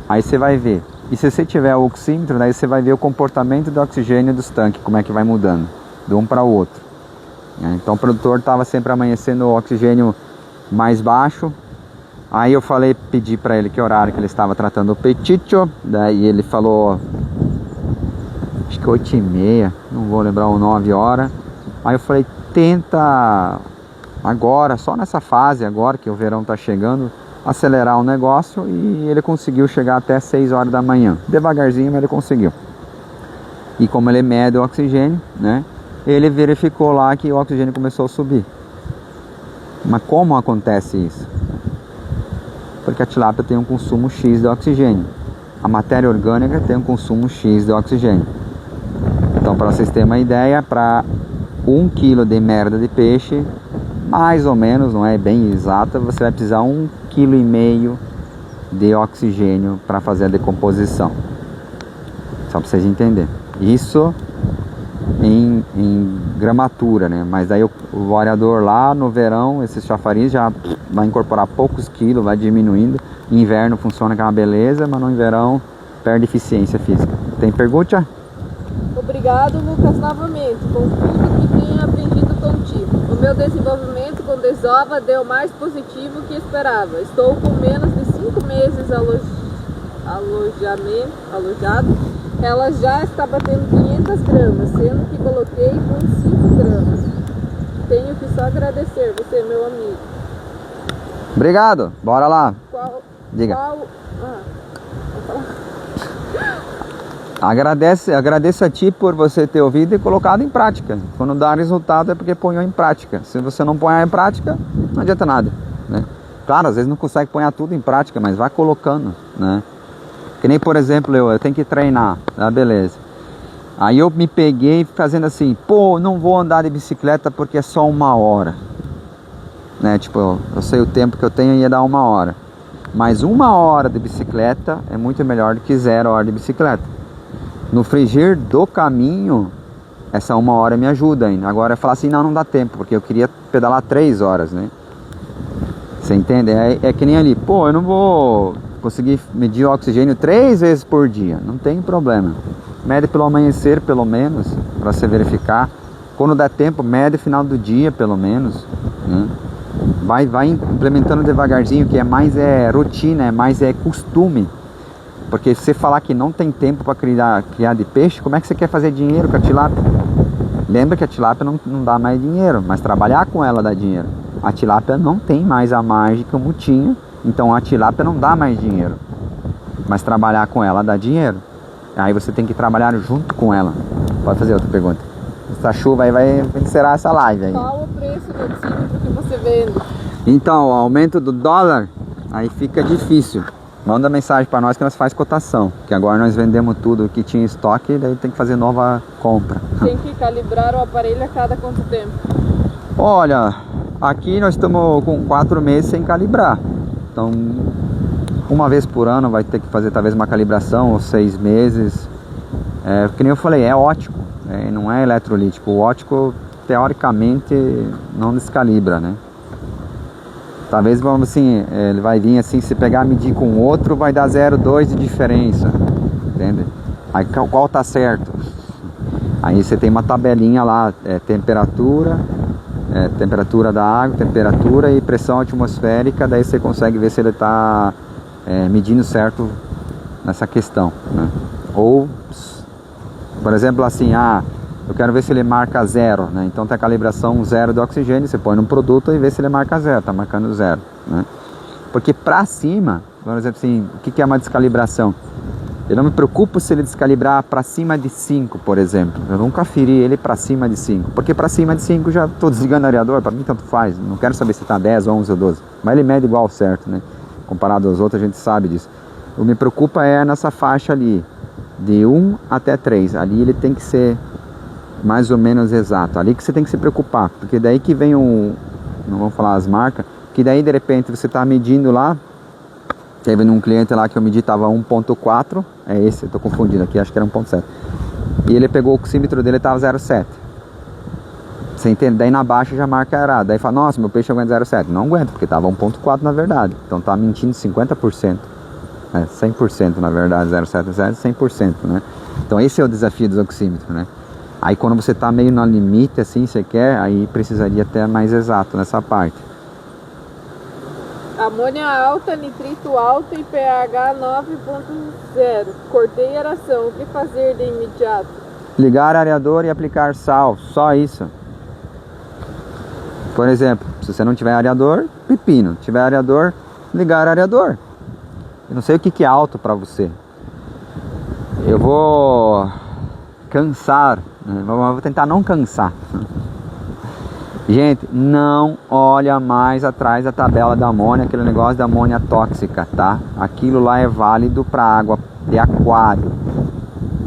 Aí você vai ver. E se você tiver o oxímetro, daí você vai ver o comportamento do oxigênio dos tanques, como é que vai mudando, de um para o outro. Então o produtor estava sempre amanhecendo o oxigênio mais baixo, Aí eu falei, pedi para ele que horário que ele estava tratando o peiticho. Daí ele falou, acho que 8h30, não vou lembrar, ou 9 horas. Aí eu falei, tenta agora, só nessa fase agora que o verão tá chegando, acelerar o negócio. E ele conseguiu chegar até 6 horas da manhã, devagarzinho, mas ele conseguiu. E como ele mede o oxigênio, né, ele verificou lá que o oxigênio começou a subir. Mas como acontece isso? Porque a tilápia tem um consumo X de oxigênio. A matéria orgânica tem um consumo X de oxigênio. Então, para vocês terem uma ideia, para 1 kg de merda de peixe, mais ou menos, não é bem exata, você vai precisar 1,5 kg de oxigênio para fazer a decomposição. Só para vocês entenderem. Isso em gramatura, né? Mas daí o variador lá no verão, esses chafariz já vai incorporar poucos quilos, vai diminuindo. Em inverno funciona com uma beleza, mas no verão perde eficiência física. Tem pergunta? Obrigado, Lucas, novamente, com tudo que tenho aprendido contigo. O meu desenvolvimento com desova deu mais positivo que esperava. Estou com menos de 5 meses alojado. Ela já está batendo 500 gramas, sendo que coloquei com 5 gramas. Tenho que só agradecer você, meu amigo. Obrigado, bora lá. Diga. Agradeço a ti por você ter ouvido e colocado em prática. Quando dá resultado é porque põe em prática. Se você não põe em prática, não adianta nada, né? Claro, às vezes não consegue pôr tudo em prática, mas vai colocando, né? Que nem, por exemplo, eu tenho que treinar, tá? Beleza. Aí eu me peguei fazendo assim, pô, não vou andar de bicicleta porque é só 1 hora, né? Tipo, eu sei o tempo que eu tenho, ia dar 1 hora. Mas 1 hora de bicicleta é muito melhor do que 0 hora de bicicleta. No frigir do caminho, essa 1 hora me ajuda ainda. Agora é falar assim, não dá tempo, porque eu queria pedalar 3 horas, né? Você entende? É que nem ali, pô, eu não vou conseguir medir o oxigênio 3 vezes por dia, não tem problema. Mede pelo amanhecer, pelo menos, para você verificar. Quando der tempo, mede final do dia, pelo menos, né? Vai implementando devagarzinho, que é mais rotina, é mais costume. Porque se você falar que não tem tempo para criar de peixe, como é que você quer fazer dinheiro com a tilápia? Lembra que a tilápia não dá mais dinheiro, mas trabalhar com ela dá dinheiro. A tilápia não tem mais a margem como tinha, então a tilápia não dá mais dinheiro. Mas trabalhar com ela dá dinheiro. Aí você tem que trabalhar junto com ela. Pode fazer outra pergunta. Essa chuva aí vai encerrar essa live aí. Qual o preço do oxímetro que você vende? Então, o aumento do dólar, aí fica difícil. Manda mensagem para nós que nós faz cotação. Que agora nós vendemos tudo que tinha em estoque e daí tem que fazer nova compra. Tem que calibrar o aparelho a cada quanto tempo? Olha, aqui nós estamos com 4 meses sem calibrar. Então, uma vez por ano vai ter que fazer talvez uma calibração, ou 6 meses. Que nem eu falei, é ótico, não é eletrolítico. O ótico, teoricamente, não descalibra, né? Talvez, vamos assim, ele vai vir assim, se pegar medir com o outro, vai dar 0,2 de diferença, entende? Aí qual tá certo? Aí você tem uma tabelinha lá, temperatura, temperatura da água, temperatura e pressão atmosférica, daí você consegue ver se ele está medindo certo nessa questão, né? Ou, por exemplo, assim, eu quero ver se ele marca 0, né? Então tem a calibração 0 do oxigênio, você põe no produto e vê se ele marca 0, tá marcando 0, né? Porque para cima, por exemplo assim, o que é uma descalibração? Eu não me preocupo se ele descalibrar para cima de 5, por exemplo. Eu nunca feri ele para cima de 5, porque para cima de 5 já estou desligando o areador, para mim tanto faz, não quero saber se está 10, 11 ou 12, mas ele mede igual certo, né? Comparado aos outros a gente sabe disso. O que me preocupa é nessa faixa ali, de 1 até 3, ali ele tem que ser mais ou menos exato, ali que você tem que se preocupar, porque daí que vem não vamos falar as marcas, que daí de repente você está medindo lá, teve um cliente lá que eu medi, estava 1.4, é esse, eu estou confundindo aqui, acho que era 1.7, e ele pegou o oxímetro dele, estava 0.7, você entende? Daí na baixa já marca errado, daí fala, nossa, meu peixe aguenta 0.7, não aguenta, porque estava 1.4 na verdade, então tá mentindo 50%, 100% na verdade, 0.7 é 100%, né? Então esse é o desafio dos oxímetros, né? Aí quando você está meio no limite, assim, você quer, aí precisaria até mais exato nessa parte. Amônia alta, nitrito alto e pH 9.0. Cortei a aeração. O que fazer de imediato? Ligar areador e aplicar sal. Só isso. Por exemplo, se você não tiver areador, pepino. Se tiver areador, ligar areador. Eu não sei o que é alto para você. Eu vou cansar, né? Vou tentar não cansar. Gente, não olha mais atrás da tabela da amônia, aquele negócio da amônia tóxica, tá? Aquilo lá é válido para água de aquário.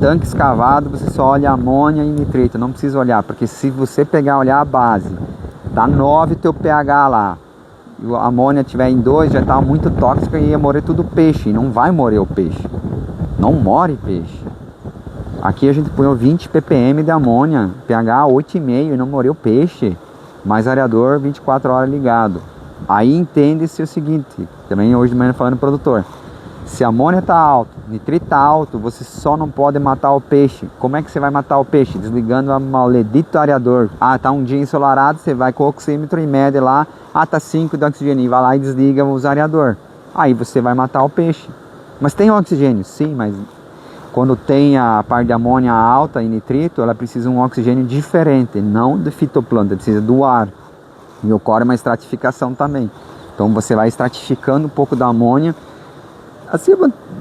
Tanque escavado, você só olha amônia e nitrito, não precisa olhar, porque se você pegar olhar a base, dá 9 teu pH lá, e a amônia tiver em 2, já tá muito tóxica e ia morrer tudo peixe, e não vai morrer o peixe. Não morre peixe. Aqui a gente põe 20 ppm de amônia, pH 8,5 e não morreu peixe. Mais areador 24 horas ligado. Aí entende-se o seguinte, também hoje de manhã falando produtor. Se a amônia está alto, nitrito está alto, você só não pode matar o peixe. Como é que você vai matar o peixe? Desligando o maldito areador. Ah, tá um dia ensolarado, você vai com o oxímetro e mede lá. Ah, tá 5 de oxigênio, e vai lá e desliga o areador. Aí você vai matar o peixe. Mas tem oxigênio? Sim, mas quando tem a parte de amônia alta e nitrito, ela precisa de um oxigênio diferente, não de fitoplanta, precisa do ar. E ocorre uma estratificação também. Então você vai estratificando um pouco da amônia. Assim,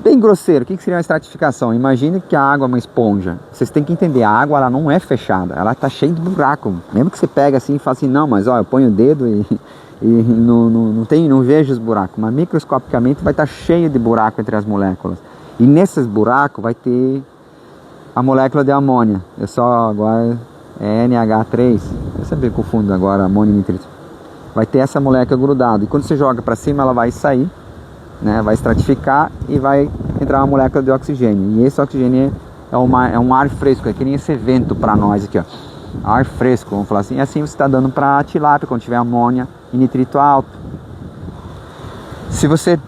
bem grosseiro, o que seria uma estratificação? Imagine que a água é uma esponja. Vocês têm que entender, a água ela não é fechada, ela está cheia de buraco. Mesmo que você pega assim e fala assim, não, mas ó, eu ponho o dedo e não vejo os buracos. Mas microscopicamente vai estar cheio de buraco entre as moléculas. E nesses buracos vai ter a molécula de amônia. Eu só agora é NH3. Eu sempre confundo agora amônia e nitrito. Vai ter essa molécula grudada. E quando você joga para cima, ela vai sair, né? Vai estratificar e vai entrar uma molécula de oxigênio. E esse oxigênio é um ar fresco. É que nem esse vento para nós aqui, ó. Ar fresco, vamos falar assim. E assim você está dando para a tilápia quando tiver amônia e nitrito alto. Se você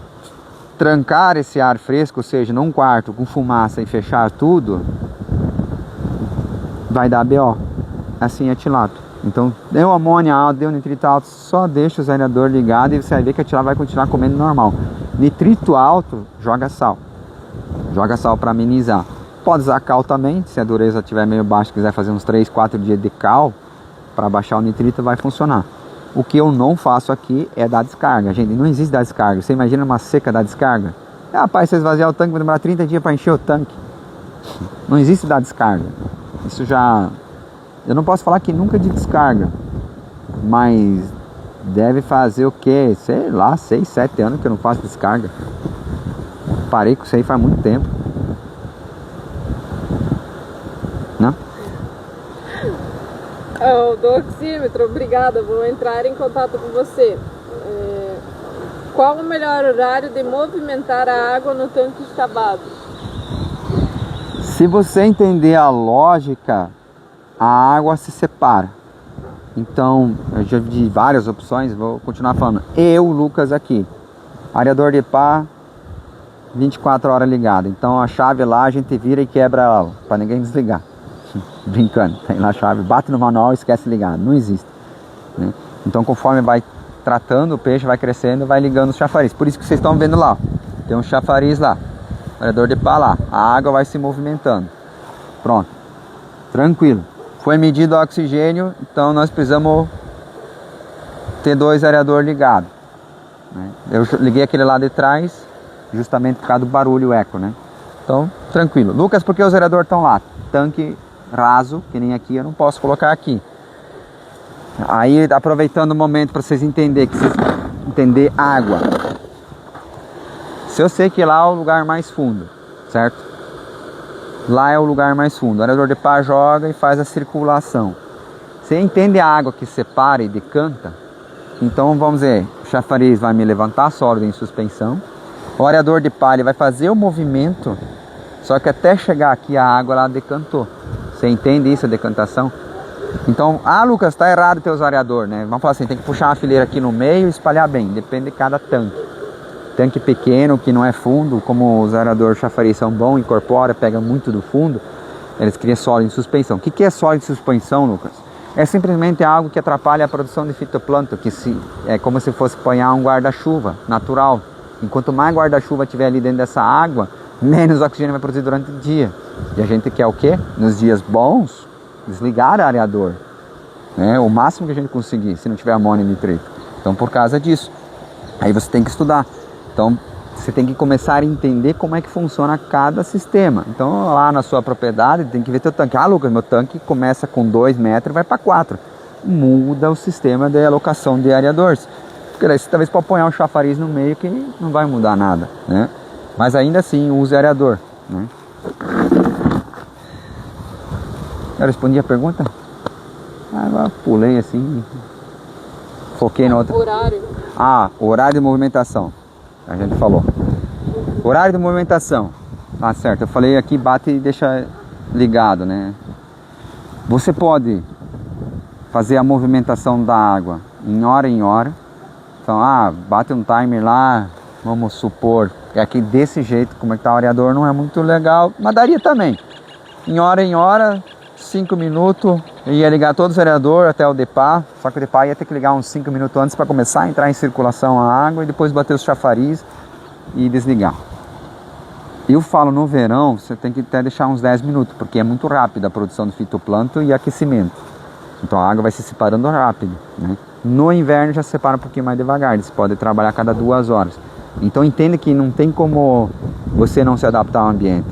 trancar esse ar fresco, ou seja, num quarto com fumaça e fechar tudo, vai dar BO. Assim é tilápia. Então, deu amônia alto, deu nitrito alto, só deixa o aerador ligado e você vai ver que a tilápia vai continuar comendo normal. Nitrito alto, joga sal. Joga sal para amenizar. Pode usar cal também, se a dureza estiver meio baixa, quiser fazer uns 3, 4 dias de cal para baixar o nitrito, vai funcionar. O que eu não faço aqui é dar descarga. Gente, não existe dar descarga. Você imagina uma seca dar descarga? Ah, rapaz, se você esvaziar o tanque, vai demorar 30 dias para encher o tanque. Não existe dar descarga. Isso já... Eu não posso falar que nunca de descarga. Mas deve fazer o quê? Sei lá, 6, 7 anos que eu não faço descarga. Parei com isso aí faz muito tempo. Não? Do oxímetro, obrigada, vou entrar em contato com você. Qual o melhor horário de movimentar a água no tanque escavado? Se você entender a lógica, a água se separa. Então, eu já vi várias opções, vou continuar falando. Eu, Lucas, aqui, areador de pá, 24 horas ligado. Então a chave lá a gente vira e quebra ela, para ninguém desligar. Brincando, tem lá a chave, bate no manual e esquece ligado, não existe, né? Então conforme vai tratando o peixe, vai crescendo, vai ligando os chafariz. Por isso que vocês estão vendo lá, ó, tem um chafariz lá, areador de pá lá, a água vai se movimentando. Pronto, tranquilo. Foi medido o oxigênio, então nós precisamos ter 2 areadores ligados, né? Eu liguei aquele lá de trás, justamente por causa do barulho, o eco, né? Então, tranquilo. Lucas, por que os aeradores estão lá? Tanque raso, que nem aqui, eu não posso colocar aqui. Aí, aproveitando o momento para vocês entenderem, que vocês entender água. Se eu sei que lá é o lugar mais fundo, certo? Lá é o lugar mais fundo. O aerador de pá joga e faz a circulação. Você entende a água que separa e decanta? Então, vamos dizer, o chafariz vai me levantar sólido em suspensão. O aerador de pá ele vai fazer o movimento, só que até chegar aqui a água ela decantou. Você entende isso, a decantação? Então, Lucas, está errado teus areador, né? Vamos falar assim, tem que puxar uma fileira aqui no meio e espalhar bem, depende de cada tanque. Tanque pequeno, que não é fundo, como os aeradores chafariz são bons, incorpora, pega muito do fundo, eles criam sólido em suspensão. O que é sólido em suspensão, Lucas? é simplesmente algo que atrapalha a produção de fitoplâncton, é como se fosse apanhar um guarda-chuva natural. Enquanto mais guarda-chuva tiver ali dentro dessa água, menos oxigênio vai produzir durante o dia. E a gente quer o quê? Nos dias bons, desligar o areador, né? O máximo que a gente conseguir, se não tiver amônio e nitrito. Então, por causa disso, aí você tem que estudar. Então, você tem que começar a entender como é que funciona cada sistema. Então, lá na sua propriedade, tem que ver teu tanque. Ah, Lucas, meu tanque começa com 2 metros e vai para 4. Muda o sistema de alocação de areadores. Porque daí você talvez pode apoiar um chafariz no meio que não vai mudar nada, né? Mas ainda assim, use areador, né? Eu respondi a pergunta? Agora pulei assim, foquei na outra. Horário. Horário de movimentação. A gente falou. Horário de movimentação. Tá certo, eu falei aqui, bate e deixa ligado, né? Você pode fazer a movimentação da água em hora. Então, bate um timer lá, vamos supor, que aqui desse jeito, como é que tá o areador, não é muito legal, mas daria também. Em hora, 5 minutos, ia ligar todos os areadores até o DEPA, só que o DEPA ia ter que ligar uns 5 minutos antes para começar a entrar em circulação a água e depois bater os chafariz e desligar. Eu falo no verão, você tem que até deixar uns 10 minutos, porque é muito rápido a produção do fitoplâncton e aquecimento. Então a água vai se separando rápido, né? No inverno já se separa um pouquinho mais devagar, você pode trabalhar a cada 2 horas. Então entende que não tem como você não se adaptar ao ambiente.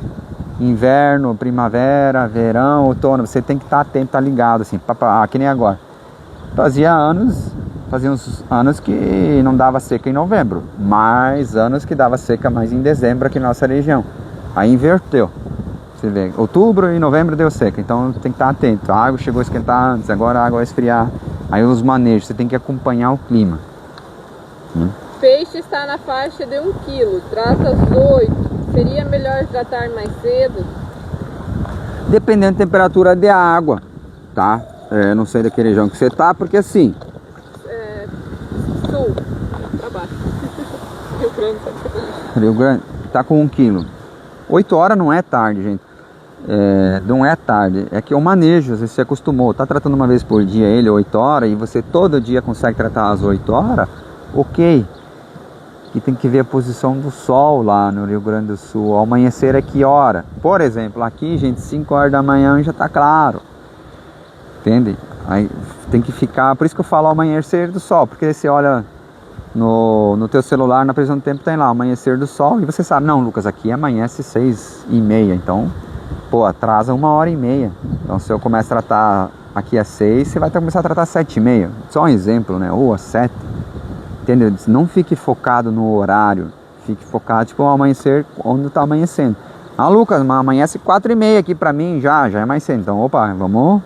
Inverno, primavera, verão, outono, você tem que estar atento, estar ligado, assim, que nem agora. Fazia uns anos que não dava seca em novembro, mais anos que dava seca mais em dezembro aqui na nossa região. Aí inverteu. Você vê, outubro e novembro deu seca, então tem que estar atento. A água chegou a esquentar antes, agora a água vai esfriar. Aí os manejos, você tem que acompanhar o clima. Peixe está na faixa de 1 kg, trata às 8. Seria melhor tratar mais cedo? Dependendo da temperatura da água, tá? Não sei daquele região que você tá, porque assim... Sul, pra baixo. Rio Grande. Rio Grande, tá com 1 kg. 8 horas não é tarde, gente. Não é tarde, é que o manejo, você se acostumou, tá tratando uma vez por dia ele 8 horas e você todo dia consegue tratar às 8 horas, ok. E tem que ver a posição do sol lá no Rio Grande do Sul, ao amanhecer é que hora. Por exemplo, aqui, gente, 5 horas da manhã já tá claro, entende? Aí tem que ficar, por isso que eu falo ao amanhecer do sol, porque você olha no teu celular, na previsão do tempo tem lá, amanhecer do sol, e você sabe, não, Lucas, aqui amanhece 6h30, então, atrasa 1h30. Então, se eu começar a tratar aqui às 6, você vai começar a tratar às 7h30. Só um exemplo, né? Ou às 7. Entendeu? Não fique focado no horário, fique focado, tipo, ao amanhecer, onde está amanhecendo. Lucas, mas amanhece 4h30 aqui pra mim, já é mais cedo. Então, vamos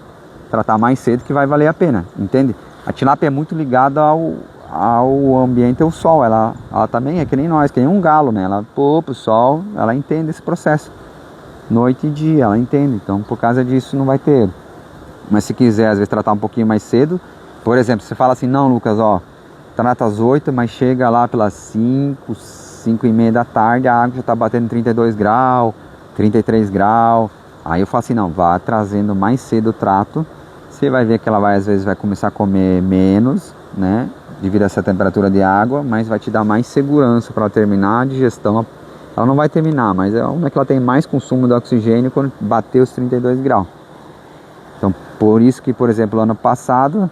tratar mais cedo que vai valer a pena, entende? A tilápia é muito ligada ao ambiente, ao sol. Ela também é que nem nós, que nem um galo, né? Ela, pro sol, ela entende esse processo. Noite e dia, ela entende. Então, por causa disso, não vai ter erro. Mas se quiser, às vezes, tratar um pouquinho mais cedo, por exemplo, você fala assim, não, Lucas, trata às 8, mas chega lá pelas 5h30 da tarde, a água já está batendo 32 graus, 33 graus. Aí eu falo assim, não, vá trazendo mais cedo o trato. Você vai ver que ela às vezes vai começar a comer menos, né? Devido a essa temperatura de água, mas vai te dar mais segurança para ela terminar a digestão. Ela não vai terminar, mas é onde é que ela tem mais consumo de oxigênio quando bater os 32 graus. Então, por isso que, por exemplo, ano passado,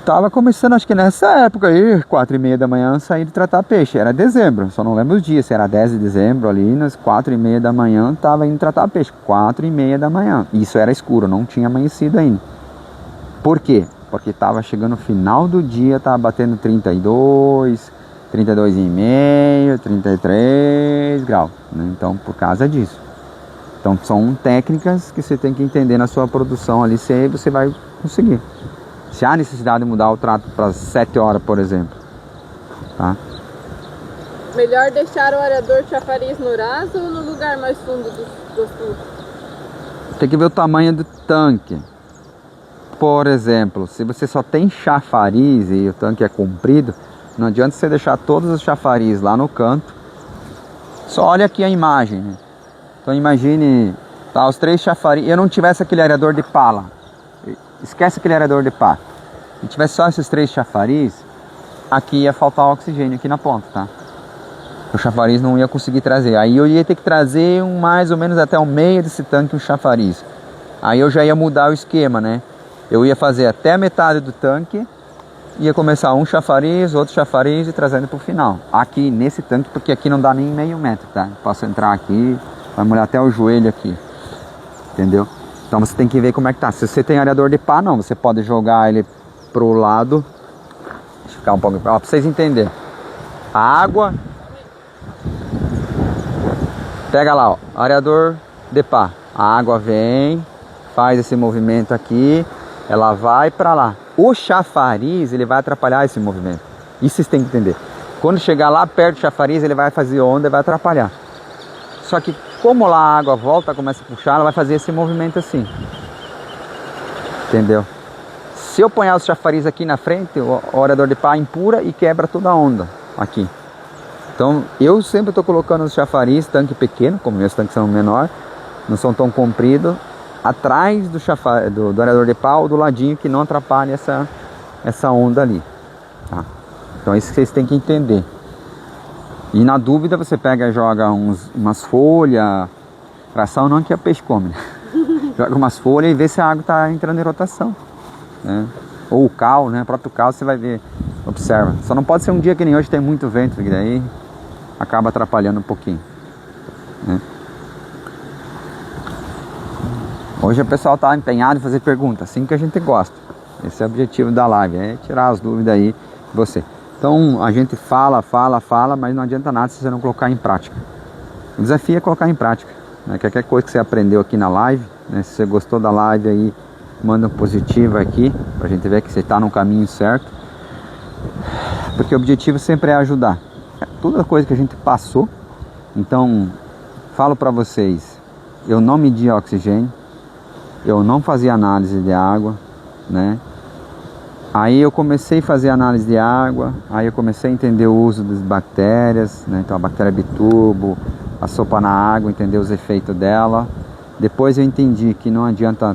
tava começando, acho que nessa época aí, 4h30 da manhã, sair de tratar peixe. Era dezembro, só não lembro os dias, se era 10 de dezembro ali, nas 4h30 da manhã, tava indo tratar peixe. 4h30 da manhã. Isso era escuro, não tinha amanhecido ainda. Por quê? Porque tava chegando no final do dia, tava batendo 32, 32,5, 33 graus, né? Então, por causa disso. Então, são técnicas que você tem que entender na sua produção ali, se aí você vai conseguir. Se há necessidade de mudar o trato para 7 horas, por exemplo, tá? Melhor deixar o areador chafariz no raso ou no lugar mais fundo do açude? Tem que ver o tamanho do tanque. Por exemplo, se você só tem chafariz e o tanque é comprido, não adianta você deixar todos os chafariz lá no canto. Só olha aqui a imagem, né? Então imagine, os 3 chafariz, eu não tivesse aquele areador de pala. esquece aquele aerador de pá. Se tivesse só esses 3 chafariz, aqui ia faltar oxigênio aqui na ponta, tá? O chafariz não ia conseguir trazer. Aí eu ia ter que trazer mais ou menos até o meio desse tanque um chafariz. Aí eu já ia mudar o esquema, né? Eu ia fazer até a metade do tanque, ia começar um chafariz, outro chafariz e trazendo pro final. Aqui nesse tanque, porque aqui não dá nem meio metro, tá? Posso entrar aqui, vai molhar até o joelho aqui. Entendeu? Então você tem que ver como é que tá. Se você tem aerador de pá, não. Você pode jogar ele pro lado. Deixa eu ficar um pouco pra vocês entenderem. A água. Pega lá, ó. Aerador de pá. A água vem, faz esse movimento aqui. Ela vai pra lá. O chafariz, ele vai atrapalhar esse movimento. Isso vocês têm que entender. Quando chegar lá perto do chafariz, ele vai fazer onda e vai atrapalhar. Só que como lá a água volta, começa a puxar, ela vai fazer esse movimento assim. Entendeu? Se eu ponhar os chafariz aqui na frente, o aerador de pá empurra e quebra toda a onda aqui. Então eu sempre estou colocando os chafariz, tanque pequeno, como meus tanques são menor, não são tão compridos, atrás do aerador de pá ou do ladinho, que não atrapalhe essa onda ali. Tá? Então é isso que vocês têm que entender. E na dúvida você pega e joga umas folhas, fração não que o peixe come, né? Joga umas folhas e vê se a água está entrando em rotação, né? Ou o cal, né? O próprio cal você vai ver, observa. Só não pode ser um dia que nem hoje tem muito vento, porque daí acaba atrapalhando um pouquinho, né? Hoje o pessoal está empenhado em fazer perguntas, assim que a gente gosta. Esse é o objetivo da live, é tirar as dúvidas aí de você. Então a gente fala, mas não adianta nada se você não colocar em prática. O desafio é colocar em prática, né? Qualquer coisa que você aprendeu aqui na live, né? Se você gostou da live aí, manda um positivo aqui, pra gente ver que você está no caminho certo. Porque o objetivo sempre é ajudar. Toda coisa que a gente passou. Então, falo pra vocês, eu não media oxigênio, eu não fazia análise de água, né? Aí eu comecei a fazer análise de água, aí eu comecei a entender o uso das bactérias, né? Então a bactéria biturbo, a sopa na água, entender os efeitos dela. Depois eu entendi que não adianta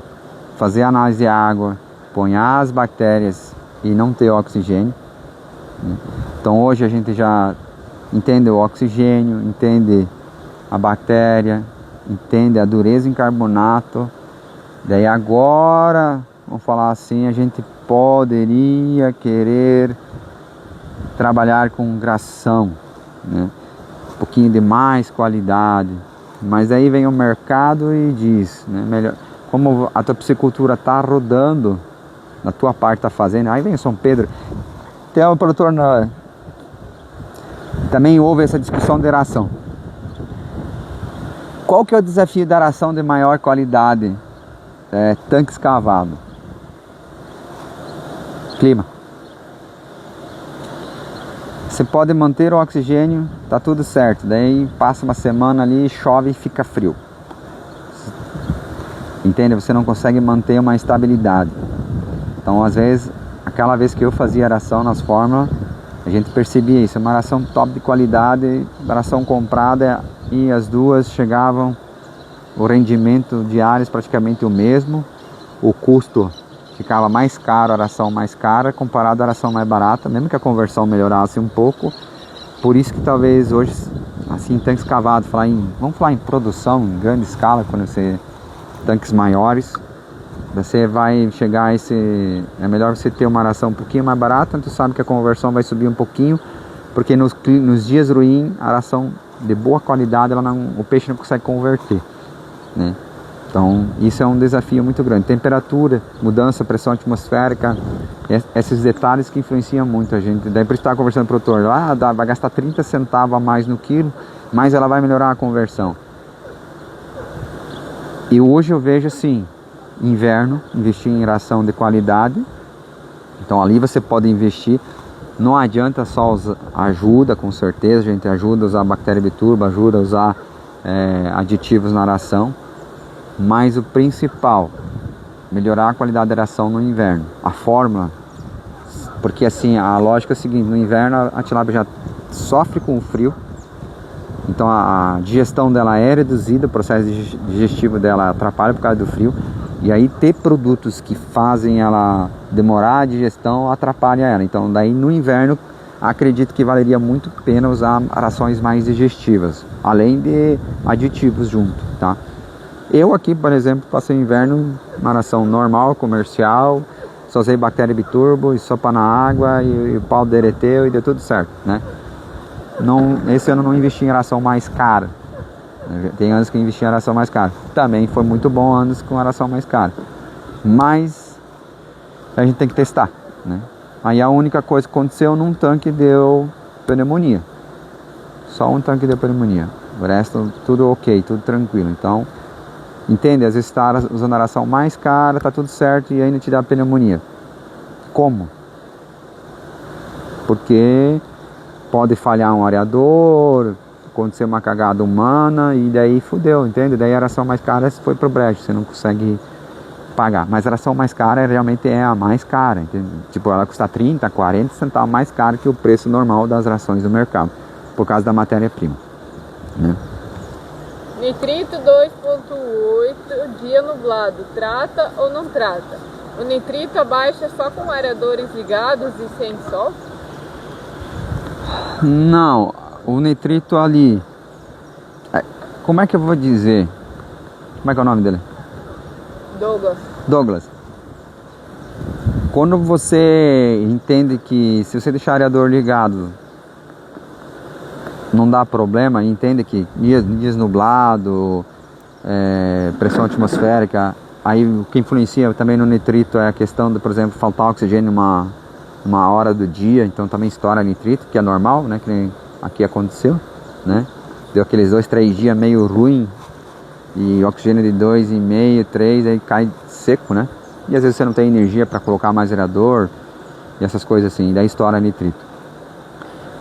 fazer análise de água, ponhar as bactérias e não ter oxigênio, né? Então hoje a gente já entende o oxigênio, entende a bactéria, entende a dureza em carbonato. Daí agora, vamos falar assim, a gente poderia querer trabalhar com gração, né? Um pouquinho de mais qualidade, mas aí vem o mercado e diz, né? Melhor, como a tua piscicultura está rodando, na tua parte está fazendo, aí vem o São Pedro, até o produtor também houve essa discussão de aração. Qual que é o desafio da aração de maior qualidade? Tanque escavado. Clima. Você pode manter o oxigênio, tá tudo certo. Daí passa uma semana ali, chove e fica frio. Entende? Você não consegue manter uma estabilidade. Então, às vezes, aquela vez que eu fazia aração nas fórmulas, a gente percebia isso. Uma aração top de qualidade, aração comprada, e as duas chegavam, o rendimento diário é praticamente o mesmo, o custo ficava mais caro, a aração mais cara comparado à aração mais barata, mesmo que a conversão melhorasse um pouco. Por isso que talvez hoje, assim, tanques cavados, vamos falar em produção em grande escala, quando você tanques maiores, você vai chegar a esse, é melhor você ter uma aração um pouquinho mais barata, tu sabe que a conversão vai subir um pouquinho, porque nos dias ruins, a aração de boa qualidade, o peixe não consegue converter, né? Então isso é um desafio muito grande. Temperatura, mudança, pressão atmosférica, esses detalhes que influenciam muito a gente. Daí por isso estava conversando com o produtor, vai gastar 30 centavos a mais no quilo, mas ela vai melhorar a conversão. E hoje eu vejo assim, inverno, investir em ração de qualidade. Então ali você pode investir. Não adianta só usar, ajuda com certeza, a gente ajuda a usar bactéria biturba, ajuda a usar aditivos na ração. Mas o principal, melhorar a qualidade da ração no inverno. A fórmula, porque assim, a lógica é a seguinte, no inverno a tilápia já sofre com o frio, então a digestão dela é reduzida, o processo digestivo dela atrapalha por causa do frio. E aí ter produtos que fazem ela demorar a digestão atrapalha ela. Então daí no inverno acredito que valeria muito a pena usar rações mais digestivas, além de aditivos junto, tá? Eu aqui, por exemplo, passei o inverno uma ração normal, comercial, só usei bactéria biturbo e sopa na água e o pau derreteu e deu tudo certo, né? Não, esse ano não investi em ração mais cara. Tem anos que eu investi em ração mais cara. Também foi muito bom anos com a ração mais cara. Mas a gente tem que testar, né? Aí a única coisa que aconteceu, num tanque deu pneumonia. Só um tanque deu pneumonia. O resto tudo ok, tudo tranquilo. Então, entende? Às vezes você está usando a ração mais cara, tá tudo certo e ainda te dá pneumonia. Como? Porque pode falhar um areador, acontecer uma cagada humana e daí fudeu, entende? Daí a ração mais cara foi pro brejo, você não consegue pagar. Mas a ração mais cara realmente é a mais cara, entende? Tipo, ela custa 30, 40 centavos mais cara que o preço normal das rações do mercado, por causa da matéria-prima, né? Nitrito 2.8, dia nublado, trata ou não trata? O nitrito abaixa só com aeradores ligados e sem sol? Não, o nitrito ali, como é que eu vou dizer? Como é que é o nome dele? Douglas. Quando você entende que se você deixar o aerador ligado não dá problema, entende que dias nublado, pressão atmosférica, aí o que influencia também no nitrito é a questão de, por exemplo, faltar oxigênio uma hora do dia, então também estoura nitrito, que é normal, né, que nem aqui aconteceu, né, deu aqueles 2, 3 dias meio ruim, e oxigênio de 2,5, 3, aí cai seco, né, e às vezes você não tem energia para colocar mais aerador, e essas coisas assim, e daí estoura nitrito.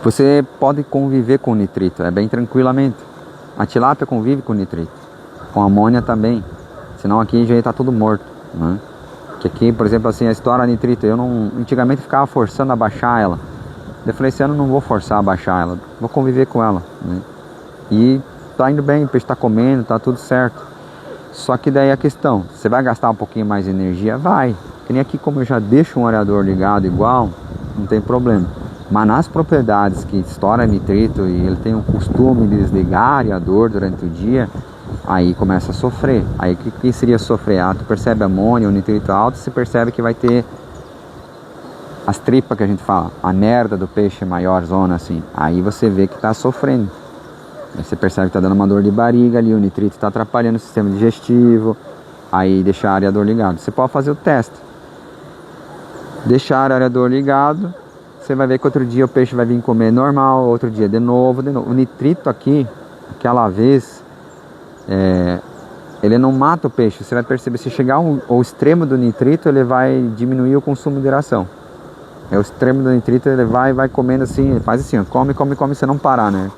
Você pode conviver com nitrito, bem tranquilamente. A tilápia convive com nitrito, com amônia também, senão aqui já está tudo morto, né? Que aqui, por exemplo, assim, a estoura nitrito, eu não, antigamente ficava forçando a baixar ela. Eu falei, esse ano não vou forçar a baixar ela, vou conviver com ela, né? E tá indo bem, o peixe tá comendo, tá tudo certo. Só que daí a questão, você vai gastar um pouquinho mais de energia? Vai. Que nem aqui, como eu já deixo um aerador ligado igual, não tem problema. Mas nas propriedades que estoura nitrito e ele tem o costume de desligar areador durante o dia, aí começa a sofrer. Aí o que seria sofrer? Tu percebe amônia, o nitrito alto, você percebe que vai ter as tripas que a gente fala, a merda do peixe maior zona assim. Aí você vê que está sofrendo. Aí você percebe que está dando uma dor de barriga ali, o nitrito está atrapalhando o sistema digestivo. Aí deixar o areador ligado. Você pode fazer o teste. Deixar o areador ligado. Você vai ver que outro dia o peixe vai vir comer normal, outro dia de novo. O nitrito aqui, aquela vez, ele não mata o peixe. Você vai perceber, se chegar ao extremo do nitrito, ele vai diminuir o consumo de ração. O extremo do nitrito, ele vai comendo assim, ele faz assim, ó, come, se não parar, né?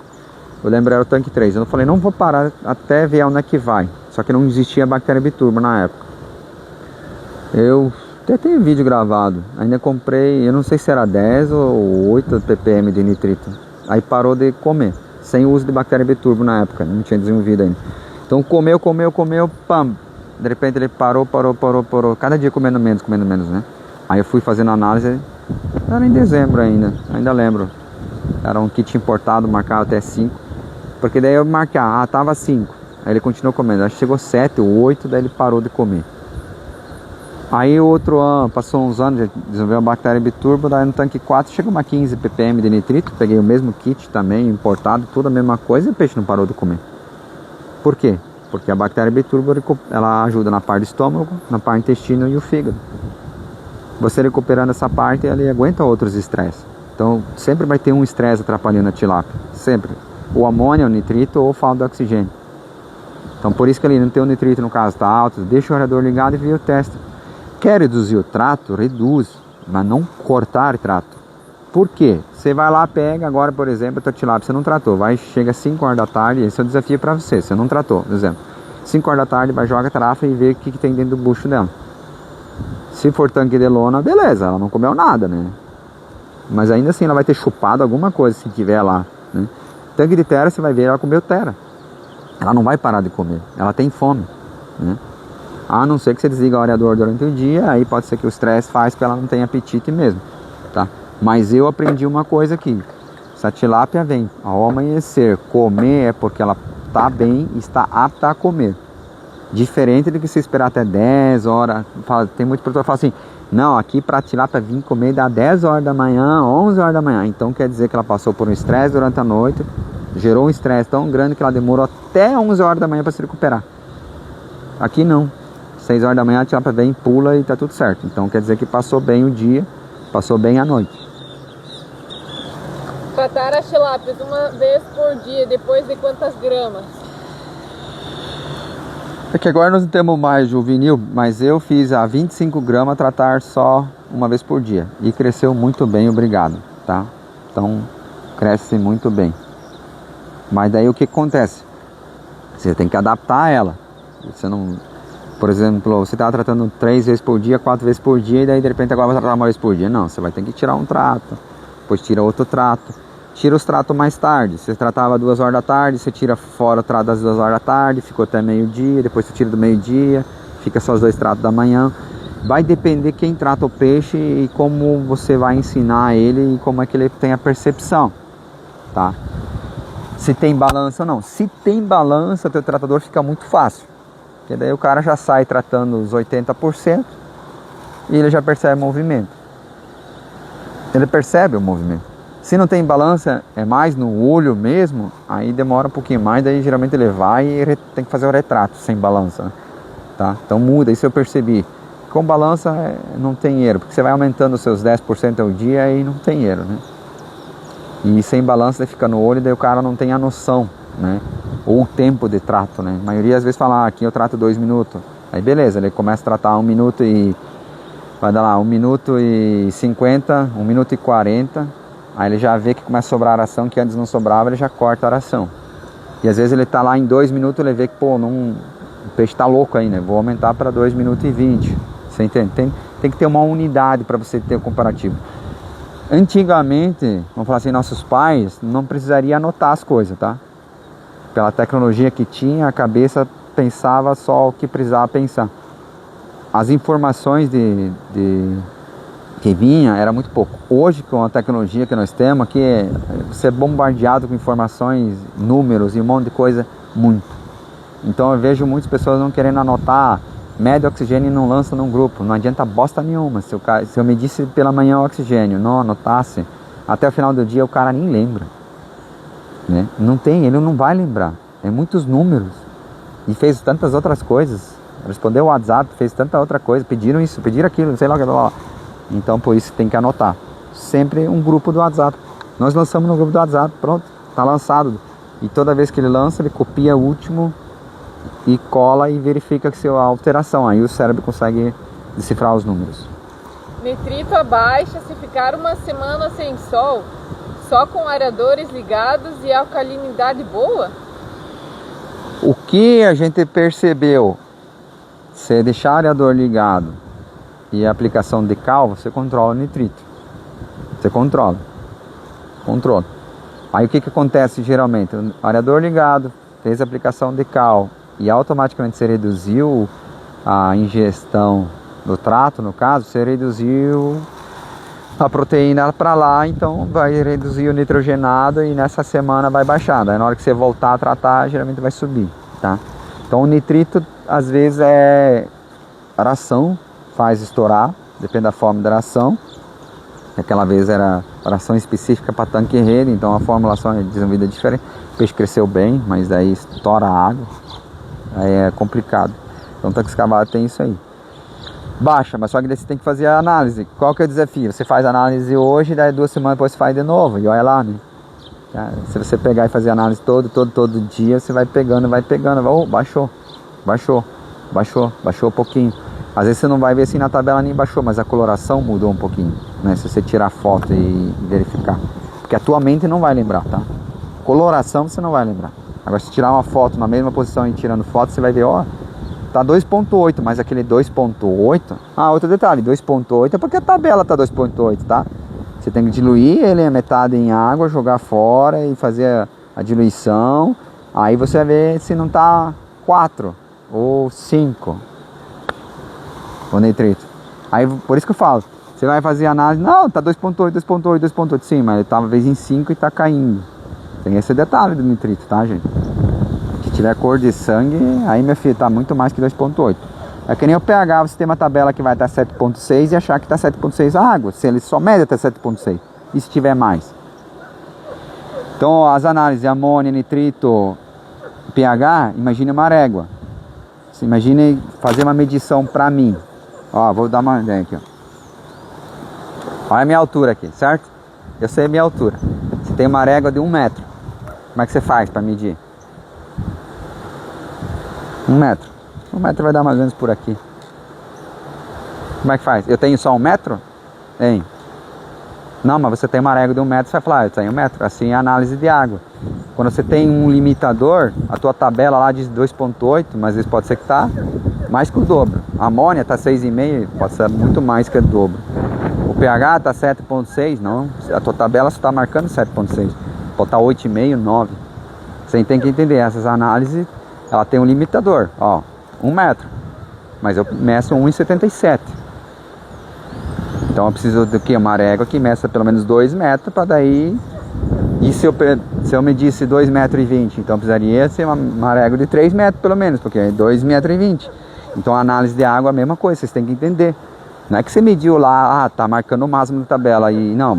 Eu lembro, era o tanque 3. Eu falei, não vou parar até ver onde é que vai. Só que não existia bactéria biturbo na época. Eu até tenho vídeo gravado, ainda comprei, eu não sei se era 10 ou 8 ppm de nitrito. Aí parou de comer, sem uso de bactéria biturbo na época, não tinha desenvolvido ainda. Então comeu, pam, de repente ele parou, cada dia comendo menos, né? Aí eu fui fazendo análise, era em dezembro ainda lembro. Era um kit importado, marcado até 5, porque daí eu marquei, tava 5, aí ele continuou comendo, acho que chegou 7 ou 8, daí ele parou de comer. Aí o outro ano, passou uns anos, desenvolveu uma bactéria biturbo, daí no tanque 4 chegou uma 15 ppm de nitrito, peguei o mesmo kit também, importado, tudo a mesma coisa, e o peixe não parou de comer. Por quê? Porque a bactéria biturbo, ela ajuda na parte do estômago, na parte do intestino e o fígado. Você recuperando essa parte, ele aguenta outros estresses. Então sempre vai ter um estresse atrapalhando a tilápia, sempre. O amônia, o nitrito ou falta de oxigênio. Então por isso que ele não tem o nitrito no caso, está alto, deixa o aerador ligado e vê o teste. Quer reduzir o trato? Reduz, mas não cortar trato. Por quê? Você vai lá, pega agora, por exemplo, a tua tilápia, você não tratou, chega às 5 horas da tarde, esse é o desafio para você não tratou, por exemplo. 5 horas da tarde, vai joga a tarafa e vê o que tem dentro do bucho dela. Se for tanque de lona, beleza, ela não comeu nada, né? Mas ainda assim ela vai ter chupado alguma coisa se tiver lá, né? Tanque de terra, você vai ver, ela comeu terra. Ela não vai parar de comer, ela tem fome, né? A não ser que você desliga o areador durante o dia, aí pode ser que o estresse faz que ela não tenha apetite mesmo, tá? Mas eu aprendi uma coisa aqui. Se a tilápia vem ao amanhecer comer é porque ela está bem e está apta a comer. Diferente do que você esperar até 10 horas. Tem muito produtor que fala assim, não, aqui para a tilápia vir comer dá 10 horas da manhã, 11 horas da manhã. Então quer dizer que ela passou por um estresse durante a noite, gerou um estresse tão grande que ela demorou até 11 horas da manhã para se recuperar. Aqui não. 6 horas da manhã a tilápia vem, pula e está tudo certo. Então quer dizer que passou bem o dia, passou bem a noite. Tratar as tilápias uma vez por dia, depois de quantas gramas? É que agora nós não temos mais juvenil, mas eu fiz a 25 gramas tratar só uma vez por dia. E cresceu muito bem, obrigado, tá? Então, cresce muito bem. Mas daí o que acontece? Você tem que adaptar ela. Você não... Por exemplo, você está tratando 3 vezes por dia, 4 vezes por dia, e daí de repente agora vai tratar uma vez por dia. Não, você vai ter que tirar um trato, depois tira outro trato. Tira os tratos mais tarde. Você tratava 2 horas da tarde, você tira fora o trato das 2 horas da tarde, ficou até meio-dia, depois você tira do meio-dia, fica só os 2 tratos da manhã. Vai depender quem trata o peixe e como você vai ensinar ele e como é que ele tem a percepção, tá? Se tem balança ou não. Se tem balança, teu tratador fica muito fácil. Porque daí o cara já sai tratando os 80% e ele já percebe o movimento. Ele percebe o movimento. Se não tem balança, é mais no olho mesmo, aí demora um pouquinho mais, daí geralmente ele vai e tem que fazer o retrato sem balança, né? Tá? Então muda, isso eu percebi. Com balança não tem erro, porque você vai aumentando os seus 10% ao dia e não tem erro, né? E sem balança ele fica no olho, daí o cara não tem a noção, né? Ou o tempo de trato, né? A maioria às vezes fala, aqui eu trato 2 minutos. Aí beleza, ele começa a tratar 1 minuto e... vai dar lá 1 minuto e 50, 1 minuto e 40... Aí ele já vê que começa a sobrar aração, que antes não sobrava, ele já corta a aração. E às vezes ele tá lá em 2 minutos, ele vê que, pô, o peixe tá louco aí, né? Vou aumentar para 2 minutos e 20. Você entende? Tem que ter uma unidade para você ter o comparativo. Antigamente, vamos falar assim, nossos pais não precisaria anotar as coisas, tá? Pela tecnologia que tinha, a cabeça pensava só o que precisava pensar. As informações que vinha era muito pouco. Hoje, com a tecnologia que nós temos aqui, você é bombardeado com informações, números e um monte de coisa, muito. Então eu vejo muitas pessoas não querendo anotar, mede o oxigênio e não lança num grupo. Não adianta bosta nenhuma. Se eu medisse pela manhã o oxigênio, não anotasse, até o final do dia o cara nem lembra, né? Não tem, ele não vai lembrar. É muitos números. E fez tantas outras coisas. Respondeu o WhatsApp, fez tanta outra coisa, pediram isso, pediram aquilo, sei lá o que lá. Então por isso tem que anotar. Sempre um grupo do WhatsApp. Nós lançamos no grupo do WhatsApp, pronto, está lançado. E toda vez que ele lança, ele copia o último e cola e verifica que a alteração. Aí o cérebro consegue decifrar os números. Nitrito abaixa se ficar uma semana sem sol, só com areadores ligados e alcalinidade boa? O que a gente percebeu, se deixar o areador ligado e a aplicação de cal, você controla o nitrito. Você controla. Aí o que acontece geralmente? O areador ligado, fez a aplicação de cal e automaticamente você reduziu a ingestão do trato, no caso, você reduziu a proteína para lá, então vai reduzir o nitrogenado e nessa semana vai baixar. Daí na hora que você voltar a tratar, geralmente vai subir, tá? Então o nitrito às vezes é aração, faz estourar, depende da forma da aração. Aquela vez era aração específica para tanque e rede, então a formulação é desenvolvida diferente. O peixe cresceu bem, mas daí estoura a água, aí é complicado. Então o tanque escavado tem isso aí. Baixa, mas só que daí você tem que fazer a análise. Qual que é o desafio? Você faz a análise hoje, daí 2 semanas depois você faz de novo, e olha lá, né? Se você pegar e fazer a análise todo dia, você vai pegando, oh, baixou um pouquinho. Às vezes você não vai ver assim na tabela nem baixou, mas a coloração mudou um pouquinho, né? Se você tirar a foto e verificar. Porque a tua mente não vai lembrar, tá? Coloração você não vai lembrar. Agora se tirar uma foto na mesma posição e tirando foto, você vai ver, ó, tá 2.8, mas aquele 2.8... Ah, outro detalhe, 2.8 é porque a tabela tá 2.8, tá? Você tem que diluir ele a metade em água, jogar fora e fazer a diluição. Aí você vai ver se não tá 4 ou 5. o nitrito. Aí por isso que eu falo, você vai fazer análise, não, tá 2.8, 2.8, 2.8, sim, mas ele talvez em 5 e tá caindo. Tem esse detalhe do nitrito, tá, gente? Se tiver cor de sangue, aí, minha filha, tá muito mais que 2.8. É que nem o pH, você tem uma tabela que vai estar 7.6 e achar que tá 7.6 a água, se ele só mede até 7.6. E se tiver mais? Então, as análises amônia, nitrito, pH, imagine uma régua. Você imagine fazer uma medição pra mim. Ó, vou dar uma ideia aqui, ó. Olha a minha altura aqui, certo? Eu sei a minha altura. Você tem uma régua de 1 metro. Como é que você faz para medir? 1 metro. 1 metro vai dar mais ou menos por aqui. Como é que faz? Eu tenho só 1 metro? Hein? Não, mas você tem uma régua de 1 metro, você vai falar, eu tenho 1 metro. Assim é a análise de água. Quando você tem um limitador, a tua tabela lá diz 2.8, mas às vezes pode ser que tá mais que o dobro. A amônia tá 6,5, pode ser muito mais que o dobro. O pH tá 7.6, não, a tua tabela só tá marcando 7.6. Pode estar 8,5, 9. Você tem que entender, essas análises, ela tem um limitador, ó, 1 metro. Mas eu meço 1,77. Então eu preciso do que? Uma régua que meça pelo menos 2 metros para daí... E se eu medisse 2,20 metros, então precisaria ser uma régua de 3 metros pelo menos, porque é 2,20 metros. Então a análise de água é a mesma coisa, vocês têm que entender. Não é que você mediu lá, tá marcando o máximo da tabela e não,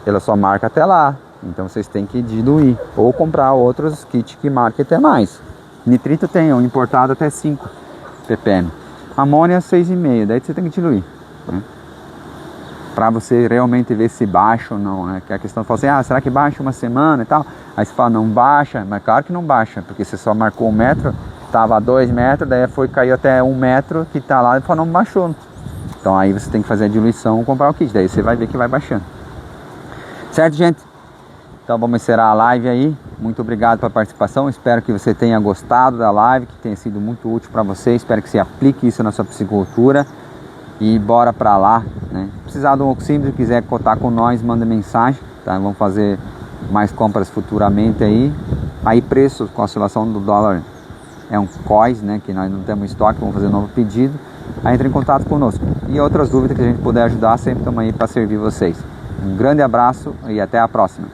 ela só marca até lá. Então vocês têm que diluir ou comprar outros kits que marquem até mais. Nitrito tem, um importado até 5 ppm. Amônia 6,5, daí você tem que diluir, né? Para você realmente ver se baixa ou não, né? Que a questão fala assim, será que baixa uma semana e tal? Aí você fala, não baixa, mas claro que não baixa, porque você só marcou 1 metro, tava a 2 metros, daí caiu até 1 metro que tá lá e falou, não baixou. Então aí você tem que fazer a diluição e comprar o kit, daí você vai ver que vai baixando. Certo, gente? Então vamos encerrar a live aí. Muito obrigado pela participação, espero que você tenha gostado da live, que tenha sido muito útil para você, espero que você aplique isso na sua piscicultura. E bora pra lá, né? Precisar de um oxímetro, quiser contar com nós, manda mensagem, tá? Vamos fazer mais compras futuramente aí. Aí preço com a oscilação do dólar é um COIS, né? Que nós não temos estoque, vamos fazer um novo pedido. Aí entre em contato conosco. E outras dúvidas que a gente puder ajudar, sempre estamos aí para servir vocês. Um grande abraço e até a próxima.